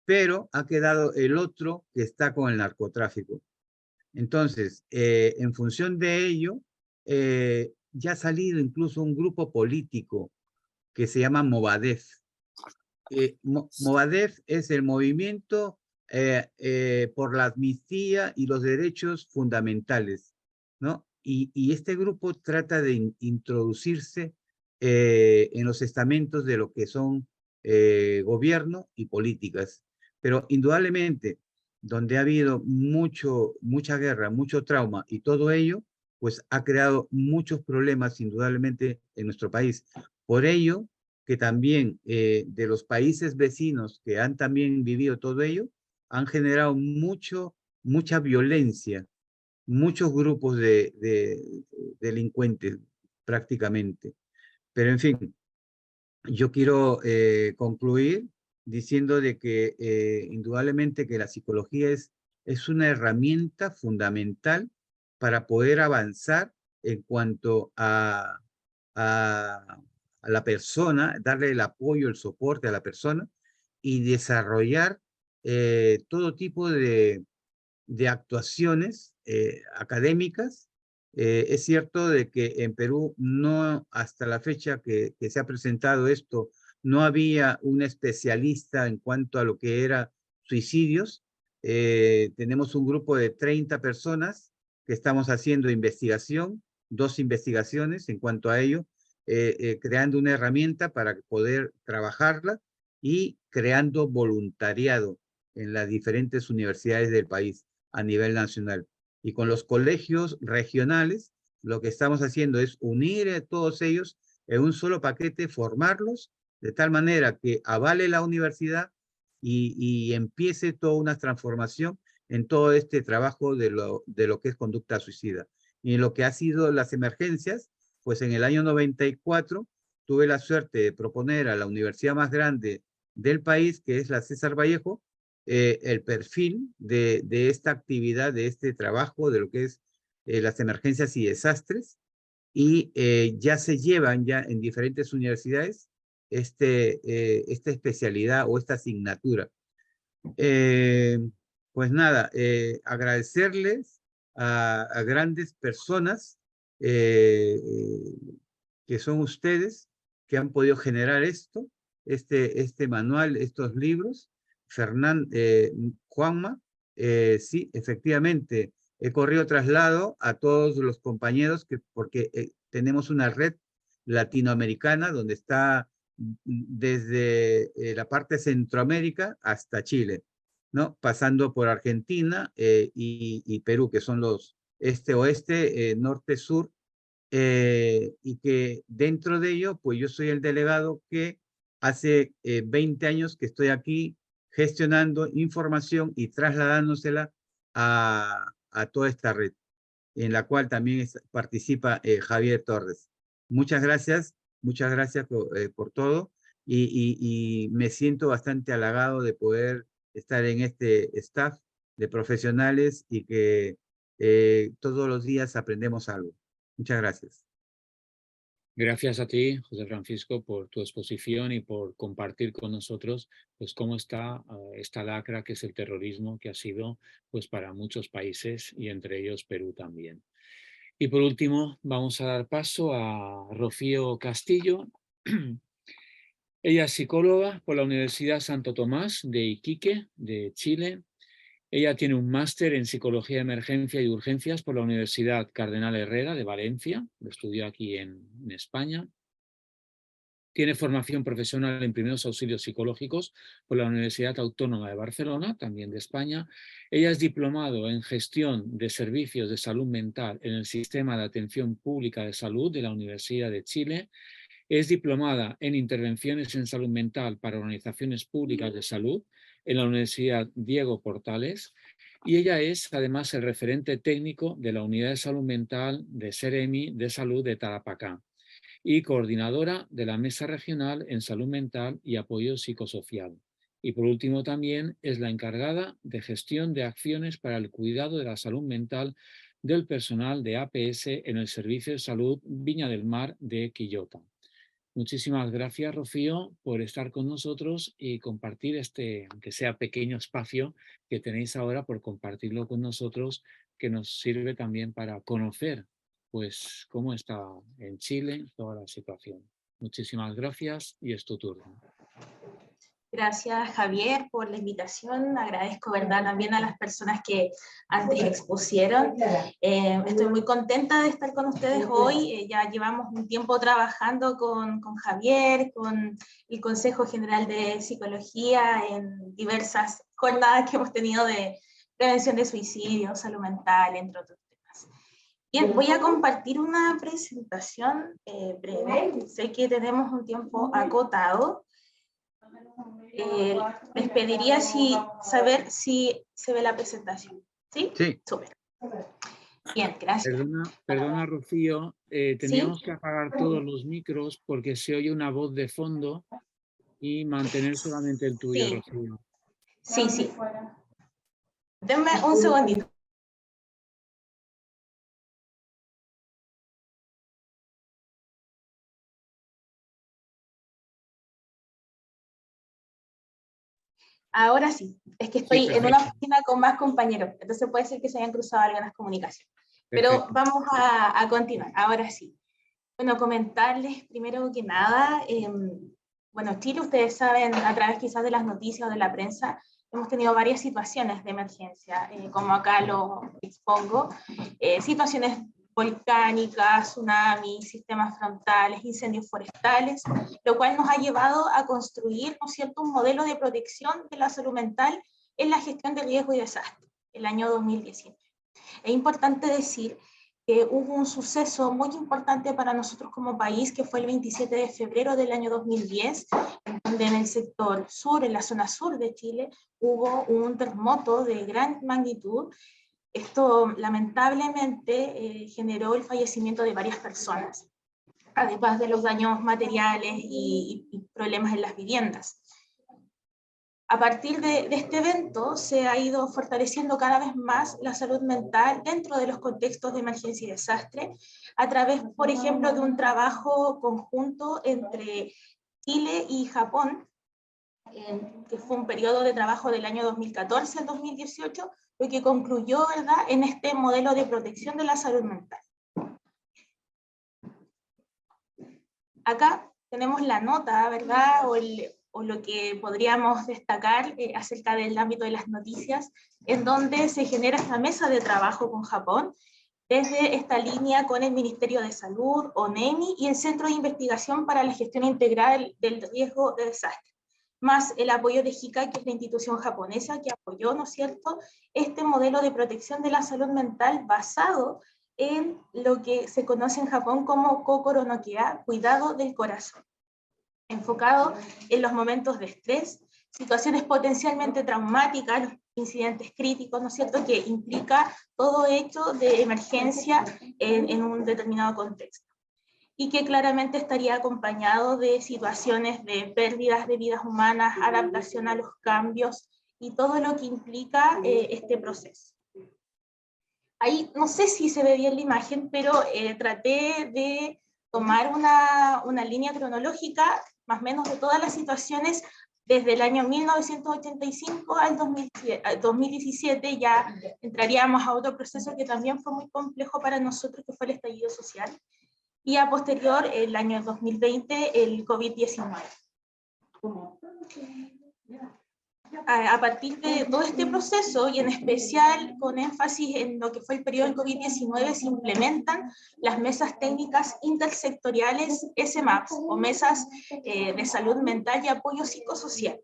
pero ha quedado el otro que está con el narcotráfico. Entonces, en función de ello, ya ha salido incluso un grupo político que se llama Movadef. Movadef es el movimiento por la amnistía y los derechos fundamentales, ¿no? Y este grupo trata de introducirse en los estamentos de lo que son gobierno y políticas. Pero indudablemente, donde ha habido mucha guerra, mucho trauma y todo ello, pues ha creado muchos problemas indudablemente en nuestro país. Por ello, que también de los países vecinos que han también vivido todo ello, han generado mucha violencia, muchos grupos de delincuentes prácticamente. Pero en fin, yo quiero concluir diciendo de que indudablemente que la psicología es una herramienta fundamental para poder avanzar en cuanto a la persona, darle el apoyo, el soporte a la persona, y desarrollar todo tipo de actuaciones académicas. Es cierto de que en Perú no, hasta la fecha que se ha presentado esto, no había un especialista en cuanto a lo que era suicidios. Tenemos un grupo de 30 personas que estamos haciendo investigación, 2 investigaciones en cuanto a ello, creando una herramienta para poder trabajarla y creando voluntariado en las diferentes universidades del país a nivel nacional. Y con los colegios regionales, lo que estamos haciendo es unir a todos ellos en un solo paquete, formarlos de tal manera que avale la universidad y empiece toda una transformación en todo este trabajo de lo que es conducta suicida. Y en lo que ha sido las emergencias, pues en el año 94 tuve la suerte de proponer a la universidad más grande del país, que es la César Vallejo, el perfil de esta actividad, de este trabajo, de lo que es las emergencias y desastres, y ya se llevan ya en diferentes universidades esta especialidad o esta asignatura. Pues nada, agradecerles a grandes personas que son ustedes, que han podido generar esto, este manual, estos libros. Juanma, sí, efectivamente, he corrido traslado a todos los compañeros porque tenemos una red latinoamericana donde está desde la parte de Centroamérica hasta Chile, ¿no? Pasando por Argentina y Perú, que son los este-oeste, norte-sur, y que dentro de ello, pues yo soy el delegado que hace 20 años que estoy aquí gestionando información y trasladándosela a toda esta red, en la cual también participa Javier Torres. Muchas gracias por todo y me siento bastante halagado de poder estar en este staff de profesionales y que todos los días aprendemos algo. Muchas gracias. Gracias a ti, José Francisco, por tu exposición y por compartir con nosotros pues, cómo está esta lacra que es el terrorismo, que ha sido pues, para muchos países y entre ellos Perú también. Y por último, vamos a dar paso a Rocío Castillo. Ella es psicóloga por la Universidad Santo Tomás de Iquique, de Chile. Ella tiene un máster en Psicología de Emergencia y Urgencias por la Universidad Cardenal Herrera de Valencia, lo estudió aquí en España. Tiene formación profesional en primeros auxilios psicológicos por la Universidad Autónoma de Barcelona, también de España. Ella es diplomado en Gestión de Servicios de Salud Mental en el Sistema de Atención Pública de Salud de la Universidad de Chile. Es diplomada en Intervenciones en Salud Mental para Organizaciones Públicas de Salud en la Universidad Diego Portales, y ella es además el referente técnico de la Unidad de Salud Mental de Seremi de Salud de Tarapacá y coordinadora de la Mesa Regional en Salud Mental y Apoyo Psicosocial. Y por último también es la encargada de gestión de acciones para el cuidado de la salud mental del personal de APS en el Servicio de Salud Viña del Mar de Quillota. Muchísimas gracias, Rocío, por estar con nosotros y compartir aunque sea pequeño espacio que tenéis ahora, por compartirlo con nosotros, que nos sirve también para conocer pues, cómo está en Chile toda la situación. Muchísimas gracias y es tu turno. Gracias, Javier, por la invitación. Agradezco, ¿verdad?, también a las personas que antes expusieron. Estoy muy contenta de estar con ustedes hoy. Ya llevamos un tiempo trabajando con Javier, con el Consejo General de Psicología, en diversas jornadas que hemos tenido de prevención de suicidio, salud mental, entre otros temas. Bien, voy a compartir una presentación breve. Sé que tenemos un tiempo acotado. Les pediría saber si se ve la presentación. ¿Sí? Sí. Súper. Bien, gracias. Perdona, Rocío, tendríamos que apagar todos los micros porque se oye una voz de fondo y mantener solamente el tuyo, Sí. Rocío. Sí. Denme un segundito. Ahora sí, es que estoy en una oficina con más compañeros, entonces puede ser que se hayan cruzado algunas comunicaciones. Pero vamos a continuar, ahora sí. Bueno, comentarles primero que nada, bueno, Chile, ustedes saben, a través quizás de las noticias o de la prensa, hemos tenido varias situaciones de emergencia, como acá lo expongo, situaciones volcánicas, tsunamis, sistemas frontales, incendios forestales, lo cual nos ha llevado a construir, ¿no es cierto?, un modelo de protección de la salud mental en la gestión de riesgo y desastre, el año 2019. Es importante decir que hubo un suceso muy importante para nosotros como país, que fue el 27 de febrero del año 2010, en donde en el sector sur, en la zona sur de Chile, hubo un terremoto de gran magnitud. Esto lamentablemente generó el fallecimiento de varias personas, además de los daños materiales y problemas en las viviendas. A partir de este evento se ha ido fortaleciendo cada vez más la salud mental dentro de los contextos de emergencia y desastre, a través, por ejemplo, de un trabajo conjunto entre Chile y Japón, que fue un periodo de trabajo del año 2014 al 2018, lo que concluyó, ¿verdad?, en este modelo de protección de la salud mental. Acá tenemos la nota, ¿verdad?, o lo que podríamos destacar acerca del ámbito de las noticias, en donde se genera esta mesa de trabajo con Japón, desde esta línea con el Ministerio de Salud, ONEMI, y el Centro de Investigación para la Gestión Integral del Riesgo de Desastre, más el apoyo de JICA, que es la institución japonesa que apoyó, ¿no es cierto?, este modelo de protección de la salud mental basado en lo que se conoce en Japón como Kokoro no Kea, cuidado del corazón, enfocado en los momentos de estrés, situaciones potencialmente traumáticas, los incidentes críticos, ¿no es cierto?, que implica todo hecho de emergencia en un determinado contexto, y que claramente estaría acompañado de situaciones de pérdidas de vidas humanas, adaptación a los cambios, y todo lo que implica este proceso. Ahí no sé si se ve bien la imagen, pero traté de tomar una línea cronológica, más o menos de todas las situaciones, desde el año 1985 al 2017, ya entraríamos a otro proceso que también fue muy complejo para nosotros, que fue el estallido social, y a posterior, el año 2020, el COVID-19. A partir de todo este proceso, y en especial con énfasis en lo que fue el periodo del COVID-19, se implementan las mesas técnicas intersectoriales SMAPS, o mesas de salud mental y apoyo psicosocial,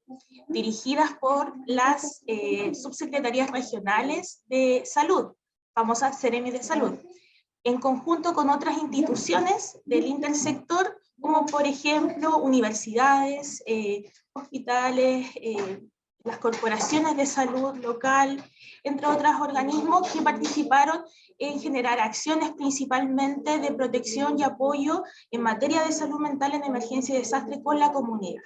dirigidas por las subsecretarías regionales de salud, famosas Seremi de Salud, en conjunto con otras instituciones del intersector, como por ejemplo universidades, hospitales, las corporaciones de salud local, entre otros organismos que participaron en generar acciones principalmente de protección y apoyo en materia de salud mental en emergencia y desastre con la comunidad.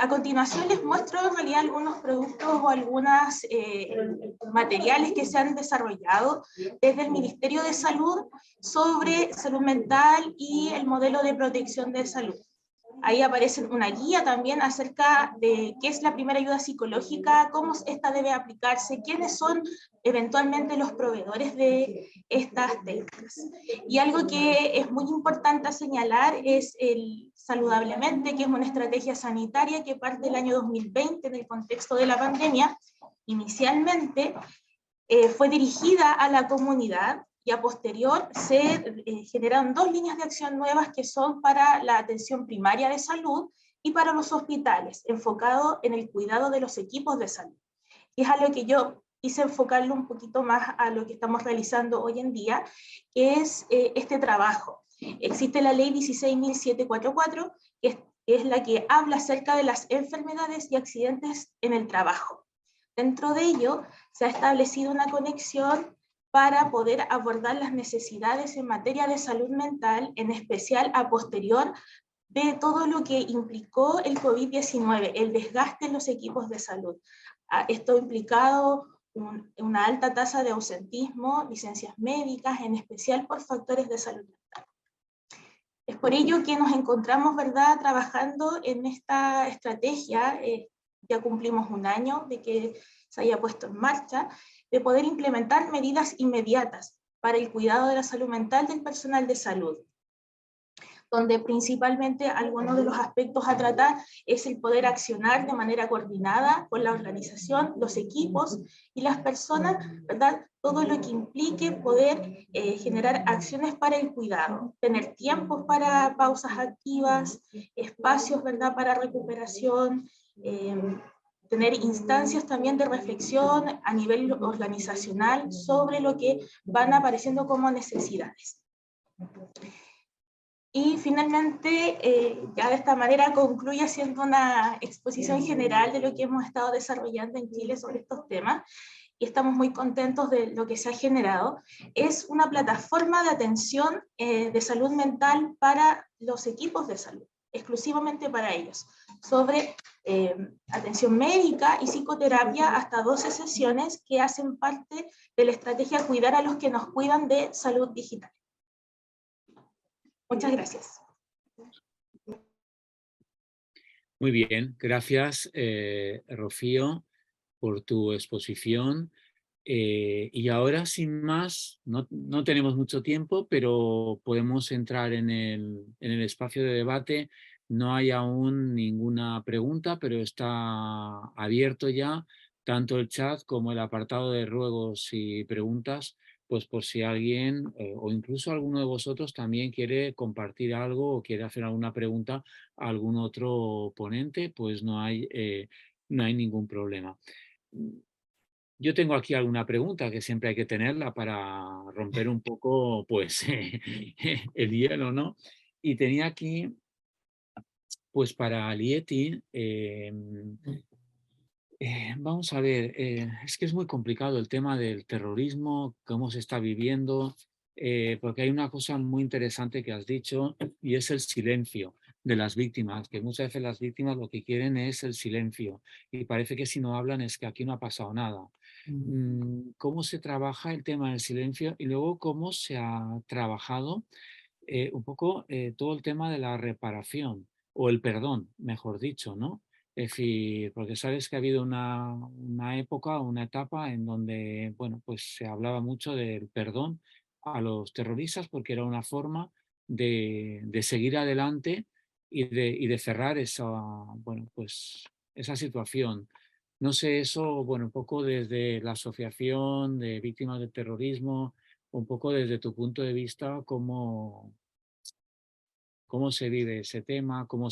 A continuación les muestro en realidad algunos productos o algunos materiales que se han desarrollado desde el Ministerio de Salud sobre salud mental y el modelo de protección de salud. Ahí aparece una guía también acerca de qué es la primera ayuda psicológica, cómo esta debe aplicarse, quiénes son eventualmente los proveedores de estas técnicas. Y algo que es muy importante señalar es el Saludablemente, que es una estrategia sanitaria que parte del año 2020 en el contexto de la pandemia. Inicialmente fue dirigida a la comunidad, y a posterior se generaron dos líneas de acción nuevas que son para la atención primaria de salud y para los hospitales, enfocado en el cuidado de los equipos de salud. Y es a lo que yo quise enfocarlo un poquito más a lo que estamos realizando hoy en día, que es este trabajo. Existe la ley 16.744, que es la que habla acerca de las enfermedades y accidentes en el trabajo. Dentro de ello se ha establecido una conexión para poder abordar las necesidades en materia de salud mental, en especial a posterior de todo lo que implicó el COVID-19, el desgaste en los equipos de salud. Esto ha implicado una alta tasa de ausentismo, licencias médicas, en especial por factores de salud mental. Es por ello que nos encontramos, ¿verdad?, trabajando en esta estrategia. Ya cumplimos un año de que se haya puesto en marcha, de poder implementar medidas inmediatas para el cuidado de la salud mental del personal de salud, donde principalmente algunos de los aspectos a tratar es el poder accionar de manera coordinada con la organización, los equipos y las personas, ¿verdad?, todo lo que implique poder generar acciones para el cuidado, tener tiempos para pausas activas, espacios, ¿verdad?, para recuperación, tener instancias también de reflexión a nivel organizacional sobre lo que van apareciendo como necesidades. Y finalmente, ya de esta manera concluye haciendo una exposición general de lo que hemos estado desarrollando en Chile sobre estos temas, y estamos muy contentos de lo que se ha generado. Es una plataforma de atención de salud mental para los equipos de salud, exclusivamente para ellos. sobre atención médica y psicoterapia, hasta 12 sesiones que hacen parte de la estrategia Cuidar a los que nos cuidan de salud digital. Muchas gracias. Muy bien, gracias Rocío por tu exposición. Y ahora, sin más, no tenemos mucho tiempo, pero podemos entrar en el espacio de debate. No hay aún ninguna pregunta, pero está abierto ya tanto el chat como el apartado de ruegos y preguntas, pues por si alguien o incluso alguno de vosotros también quiere compartir algo o quiere hacer alguna pregunta a algún otro ponente, pues no hay ningún problema. Yo tengo aquí alguna pregunta que siempre hay que tenerla para romper un poco, pues, el hielo, ¿no? Y tenía aquí, pues, para Lieti, vamos a ver, es que es muy complicado el tema del terrorismo, cómo se está viviendo, porque hay una cosa muy interesante que has dicho y es el silencio de las víctimas, que muchas veces las víctimas lo que quieren es el silencio y parece que si no hablan es que aquí no ha pasado nada. ¿Cómo se trabaja el tema del silencio y luego cómo se ha trabajado un poco todo el tema de la reparación o el perdón, mejor dicho, ¿no? Es decir, porque sabes que ha habido una época, una etapa en donde, bueno, pues se hablaba mucho del perdón a los terroristas porque era una forma de seguir adelante y de cerrar esa, bueno, pues esa situación. No sé, eso, bueno, un poco desde la Asociación de Víctimas del Terrorismo, un poco desde tu punto de vista, cómo se vive ese tema, cómo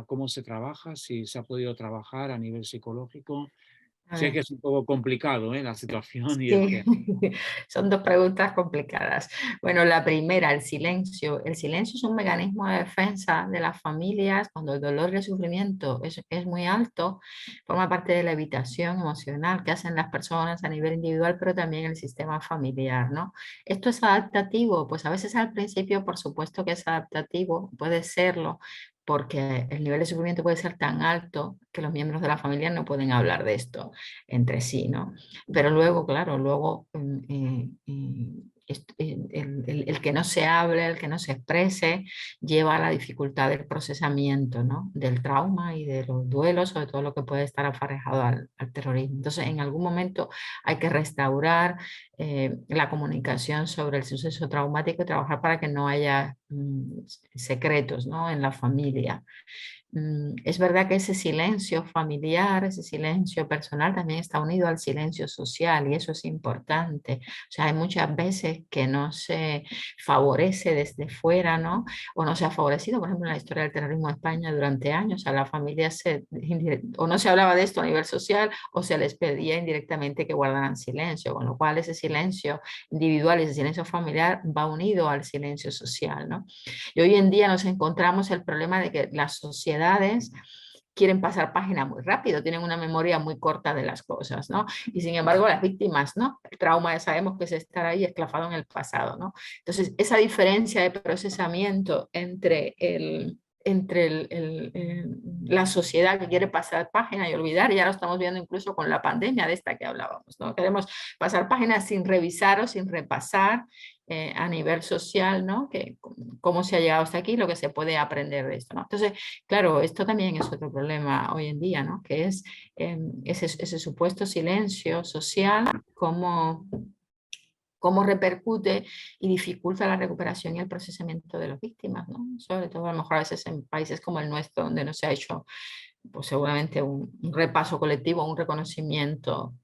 cómo se trabaja, si se ha podido trabajar a nivel psicológico. A Sé ver. que es un poco complicado, la situación y el Sí, tema. son dos preguntas complicadas. Bueno, la primera, el silencio. El silencio es un mecanismo de defensa de las familias cuando el dolor y el sufrimiento es muy alto, forma parte de la evitación emocional que hacen las personas a nivel individual, pero también el sistema familiar, ¿no? ¿Esto es adaptativo? Pues a veces al principio, por supuesto que es adaptativo, puede serlo, porque el nivel de sufrimiento puede ser tan alto que los miembros de la familia no pueden hablar de esto entre sí, ¿no? Pero luego, claro, luego el que no se hable, el que no se exprese, lleva a la dificultad del procesamiento, ¿no? Del trauma y de los duelos, sobre todo lo que puede estar aparejado al terrorismo. Entonces, en algún momento hay que restaurar la comunicación sobre el suceso traumático y trabajar para que no haya secretos, ¿no? En la familia. Es verdad que ese silencio familiar, ese silencio personal también está unido al silencio social y eso es importante. O sea, hay muchas veces que no se favorece desde fuera, ¿no? O no se ha favorecido, por ejemplo, en la historia del terrorismo de España durante años, o sea, la familia o no se hablaba de esto a nivel social o se les pedía indirectamente que guardaran silencio, con lo cual ese silencio individual y ese silencio familiar va unido al silencio social, ¿no? Y hoy en día nos encontramos el problema de que las sociedades quieren pasar página muy rápido, tienen una memoria muy corta de las cosas, ¿no? Y sin embargo las víctimas, ¿no? El trauma ya sabemos que es estar ahí esclavado en el pasado, ¿no? Entonces esa diferencia de procesamiento entre la sociedad que quiere pasar página y olvidar, ya lo estamos viendo incluso con la pandemia de esta que hablábamos, ¿no? Queremos pasar páginas sin revisar o sin repasar a nivel social, ¿no? Que, cómo se ha llegado hasta aquí, lo que se puede aprender de esto, ¿no? Entonces, claro, esto también es otro problema hoy en día, ¿no? Que es ese supuesto silencio social, cómo repercute y dificulta la recuperación y el procesamiento de las víctimas, ¿no? Sobre todo a lo mejor a veces en países como el nuestro, donde no se ha hecho pues, seguramente un repaso colectivo, un reconocimiento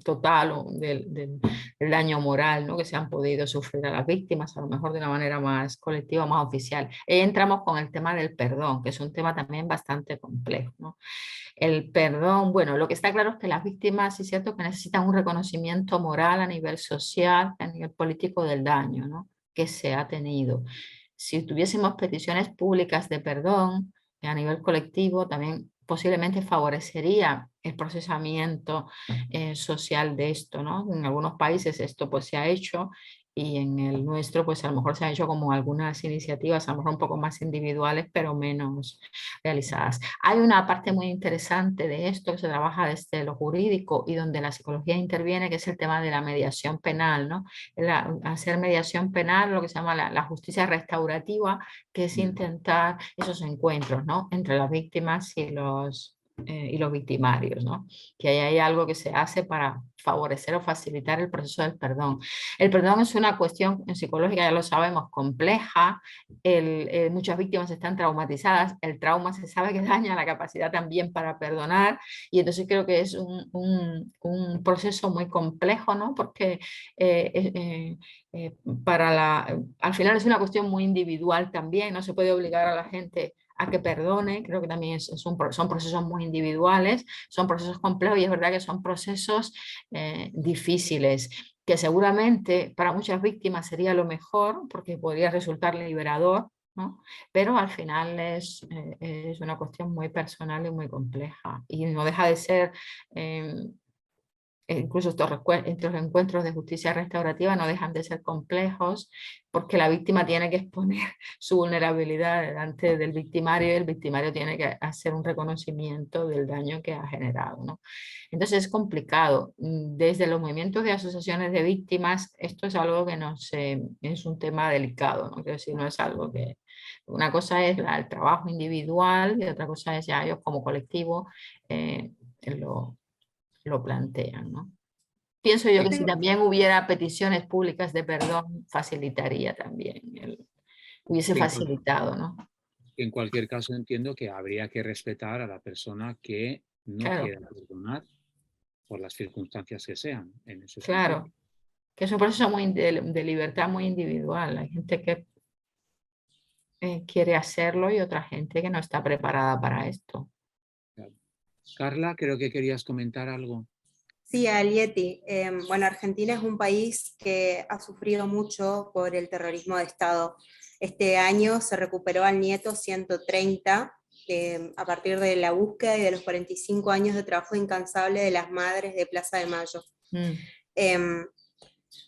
total del daño moral, ¿no? Que se han podido sufrir a las víctimas, a lo mejor de una manera más colectiva, más oficial. Entramos con el tema del perdón, que es un tema también bastante complejo, ¿no? El perdón, bueno, lo que está claro es que las víctimas, sí es cierto que necesitan un reconocimiento moral a nivel social, a nivel político del daño, ¿no? Que se ha tenido. Si tuviésemos peticiones públicas de perdón a nivel colectivo, también posiblemente favorecería el procesamiento social de esto, ¿no? En algunos países esto pues se ha hecho y en el nuestro pues a lo mejor se han hecho como algunas iniciativas, a lo mejor un poco más individuales, pero menos realizadas. Hay una parte muy interesante de esto que se trabaja desde lo jurídico y donde la psicología interviene, que es el tema de la mediación penal, ¿no? Hacer mediación penal, lo que se llama la justicia restaurativa, que es intentar esos encuentros, ¿no? Entre las víctimas y los victimarios, ¿no? Que ahí hay algo que se hace para favorecer o facilitar el proceso del perdón. El perdón es una cuestión psicológica, ya lo sabemos, compleja. Muchas víctimas están traumatizadas. El trauma se sabe que daña la capacidad también para perdonar, y entonces creo que es un proceso muy complejo, ¿no? Porque al final es una cuestión muy individual también, no se puede obligar a la gente a que perdone. Creo que también son procesos muy individuales, son procesos complejos, y es verdad que son procesos difíciles, que seguramente para muchas víctimas sería lo mejor porque podría resultar liberador, ¿no? Pero al final es una cuestión muy personal y muy compleja, y no deja de ser... incluso estos encuentros de justicia restaurativa no dejan de ser complejos, porque la víctima tiene que exponer su vulnerabilidad delante del victimario, y el victimario tiene que hacer un reconocimiento del daño que ha generado, ¿no? Entonces es complicado. Desde los movimientos de asociaciones de víctimas, esto es algo que no sé, es un tema delicado, ¿no? Quiero decir, no es algo que... Una cosa es el trabajo individual y otra cosa es ya ellos como colectivo lo plantean, ¿no? Pienso yo que si también hubiera peticiones públicas de perdón, facilitaría también, hubiese facilitado, ¿no? En cualquier caso, entiendo que habría que respetar a la persona que no Claro. quiera perdonar por las circunstancias que sean, en ese Claro, sentido. que es un proceso de libertad muy individual. Hay gente que quiere hacerlo y otra gente que no está preparada para esto. Claro. Carla, creo que querías comentar algo. Sí, Alieti. Bueno, Argentina es un país que ha sufrido mucho por el terrorismo de Estado. Este año se recuperó al nieto 130 a partir de la búsqueda y de los 45 años de trabajo incansable de las madres de Plaza de Mayo.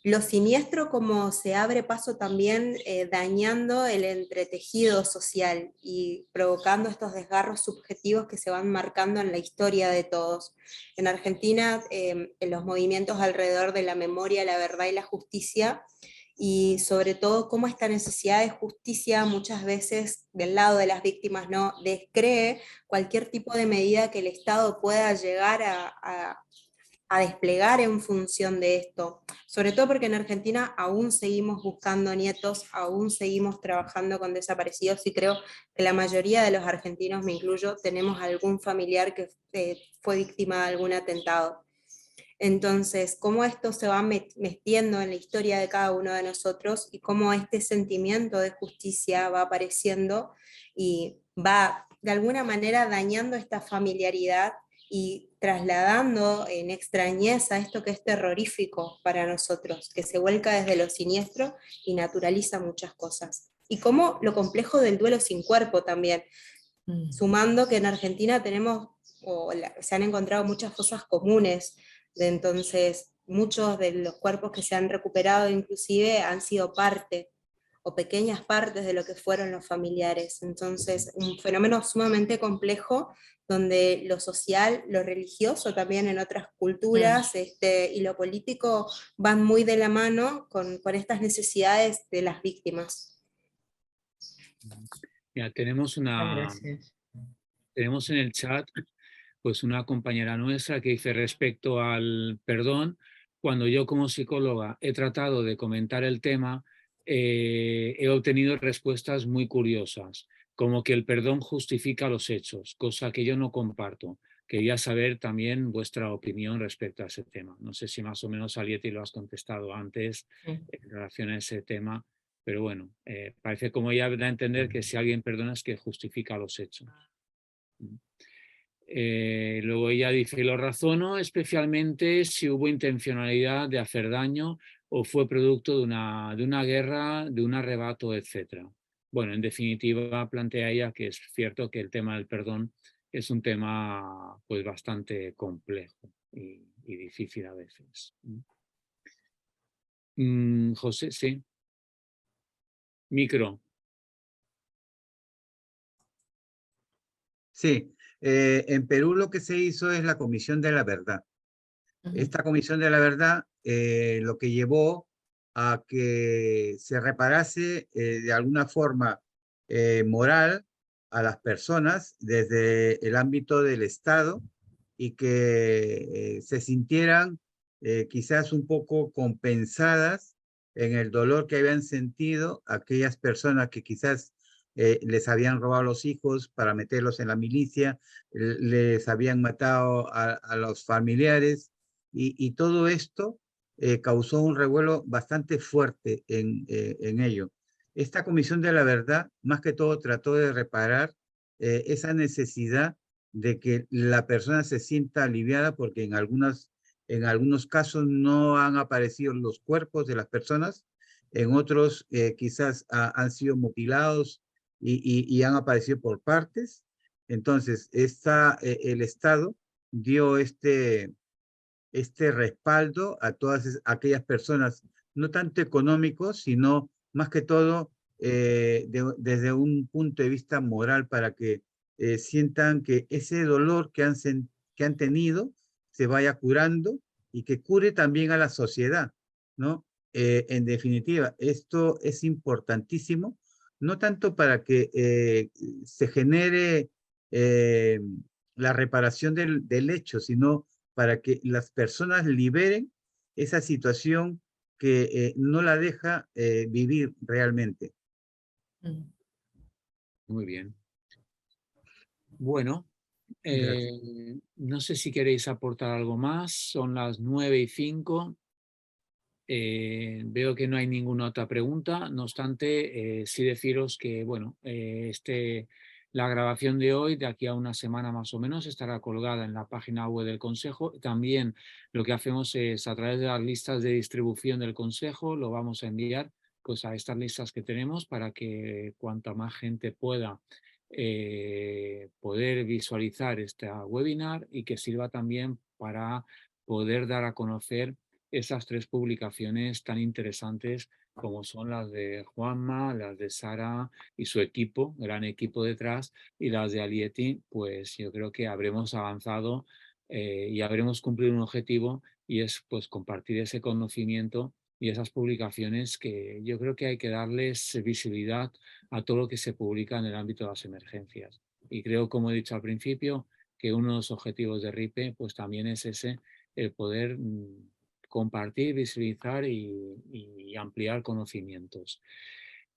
Lo siniestro como se abre paso también dañando el entretejido social y provocando estos desgarros subjetivos que se van marcando en la historia de todos. En Argentina, en los movimientos alrededor de la memoria, la verdad y la justicia, y sobre todo cómo esta necesidad de justicia muchas veces del lado de las víctimas no descree cualquier tipo de medida que el Estado pueda llegar a desplegar en función de esto, sobre todo porque en Argentina aún seguimos buscando nietos, aún seguimos trabajando con desaparecidos, y creo que la mayoría de los argentinos, me incluyo, tenemos algún familiar que fue víctima de algún atentado. Entonces, cómo esto se va metiendo en la historia de cada uno de nosotros y cómo este sentimiento de justicia va apareciendo y va de alguna manera dañando esta familiaridad y trasladando en extrañeza esto que es terrorífico para nosotros, que se vuelca desde lo siniestro y naturaliza muchas cosas. Y cómo lo complejo del duelo sin cuerpo también, sumando que en Argentina tenemos, se han encontrado muchas fosas comunes, entonces muchos de los cuerpos que se han recuperado inclusive han sido parte o pequeñas partes de lo que fueron los familiares. Entonces, un fenómeno sumamente complejo donde lo social, lo religioso también en otras culturas y lo político van muy de la mano con estas necesidades de las víctimas. Mira, tenemos en el chat pues una compañera nuestra que dice respecto al perdón, cuando yo como psicóloga he tratado de comentar el tema, he obtenido respuestas muy curiosas, como que el perdón justifica los hechos, cosa que yo no comparto. Quería saber también vuestra opinión respecto a ese tema. No sé si más o menos, Alieti, lo has contestado antes en relación a ese tema, pero bueno, parece como ella da a entender que si alguien perdona es que justifica los hechos. Luego ella dice, lo razono especialmente si hubo intencionalidad de hacer daño o fue producto de una guerra, de un arrebato, etc. Bueno, en definitiva plantea ella que es cierto que el tema del perdón es un tema pues bastante complejo y difícil a veces. José, sí. Micro. Sí, en Perú lo que se hizo es la Comisión de la Verdad. Esta Comisión de la Verdad lo que llevó a que se reparase de alguna forma moral a las personas desde el ámbito del Estado y que se sintieran quizás un poco compensadas en el dolor que habían sentido aquellas personas que quizás les habían robado los hijos para meterlos en la milicia, les habían matado a los familiares y todo esto causó un revuelo bastante fuerte en ello. Esta Comisión de la Verdad, más que todo, trató de reparar esa necesidad de que la persona se sienta aliviada porque en algunos casos no han aparecido los cuerpos de las personas, en otros quizás han sido mutilados y han aparecido por partes. Entonces, el Estado dio este respaldo a todas aquellas personas, no tanto económicos, sino más que todo desde un punto de vista moral para que sientan que ese dolor que han tenido se vaya curando y que cure también a la sociedad, ¿no? En definitiva, esto es importantísimo, no tanto para que se genere la reparación del hecho, sino para que las personas liberen esa situación que no la deja vivir realmente. Muy bien. Bueno, no sé si queréis aportar algo más. Son las 9:05. Veo que no hay ninguna otra pregunta. No obstante, sí deciros que, bueno, la grabación de hoy, de aquí a una semana más o menos, estará colgada en la página web del Consejo. También lo que hacemos es, a través de las listas de distribución del Consejo, lo vamos a enviar pues, a estas listas que tenemos para que cuanta más gente pueda poder visualizar este webinar y que sirva también para poder dar a conocer esas 3 publicaciones tan interesantes como son las de Juanma, las de Sara y su equipo, gran equipo detrás, y las de Alieti, pues yo creo que habremos avanzado y habremos cumplido un objetivo, y es pues compartir ese conocimiento y esas publicaciones que yo creo que hay que darles visibilidad a todo lo que se publica en el ámbito de las emergencias. Y creo, como he dicho al principio, que uno de los objetivos de RIPE pues también es ese, el poder compartir, visibilizar y ampliar conocimientos.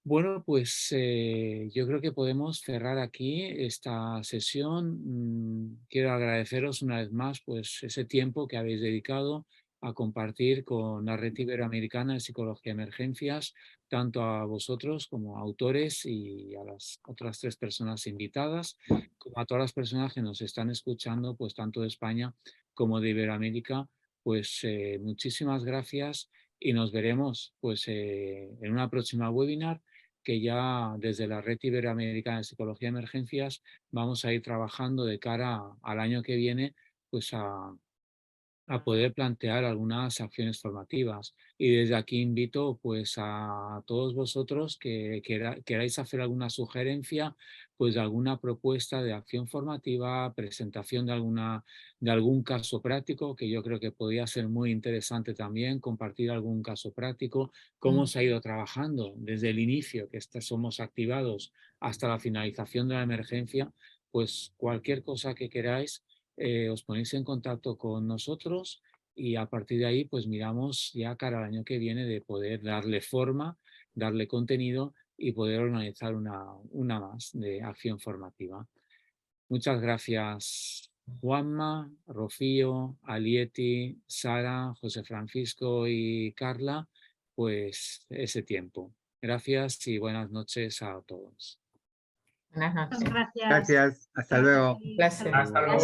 Bueno, pues yo creo que podemos cerrar aquí esta sesión. Quiero agradeceros una vez más pues, ese tiempo que habéis dedicado a compartir con la Red Iberoamericana de Psicología de Emergencias, tanto a vosotros como autores y a las otras 3 personas invitadas, como a todas las personas que nos están escuchando, pues tanto de España como de Iberoamérica. Pues muchísimas gracias y nos veremos pues, en una próxima webinar que ya desde la Red Iberoamericana de Psicología de Emergencias vamos a ir trabajando de cara al año que viene pues a poder plantear algunas acciones formativas. Y desde aquí invito pues a todos vosotros que queráis hacer alguna sugerencia, pues de alguna propuesta de acción formativa, presentación de algún caso práctico, que yo creo que podría ser muy interesante también, compartir algún caso práctico, cómo se ha ido trabajando desde el inicio que somos activados hasta la finalización de la emergencia, pues cualquier cosa que queráis, os ponéis en contacto con nosotros y a partir de ahí pues miramos ya cara al año que viene de poder darle forma, darle contenido y poder organizar una más de acción formativa. Muchas gracias Juanma, Rocío, Alieti, Sara, José Francisco y Carla, pues ese tiempo. Gracias y buenas noches a todos. Buenas noches. Gracias. Gracias, hasta luego. Placer. Hasta luego.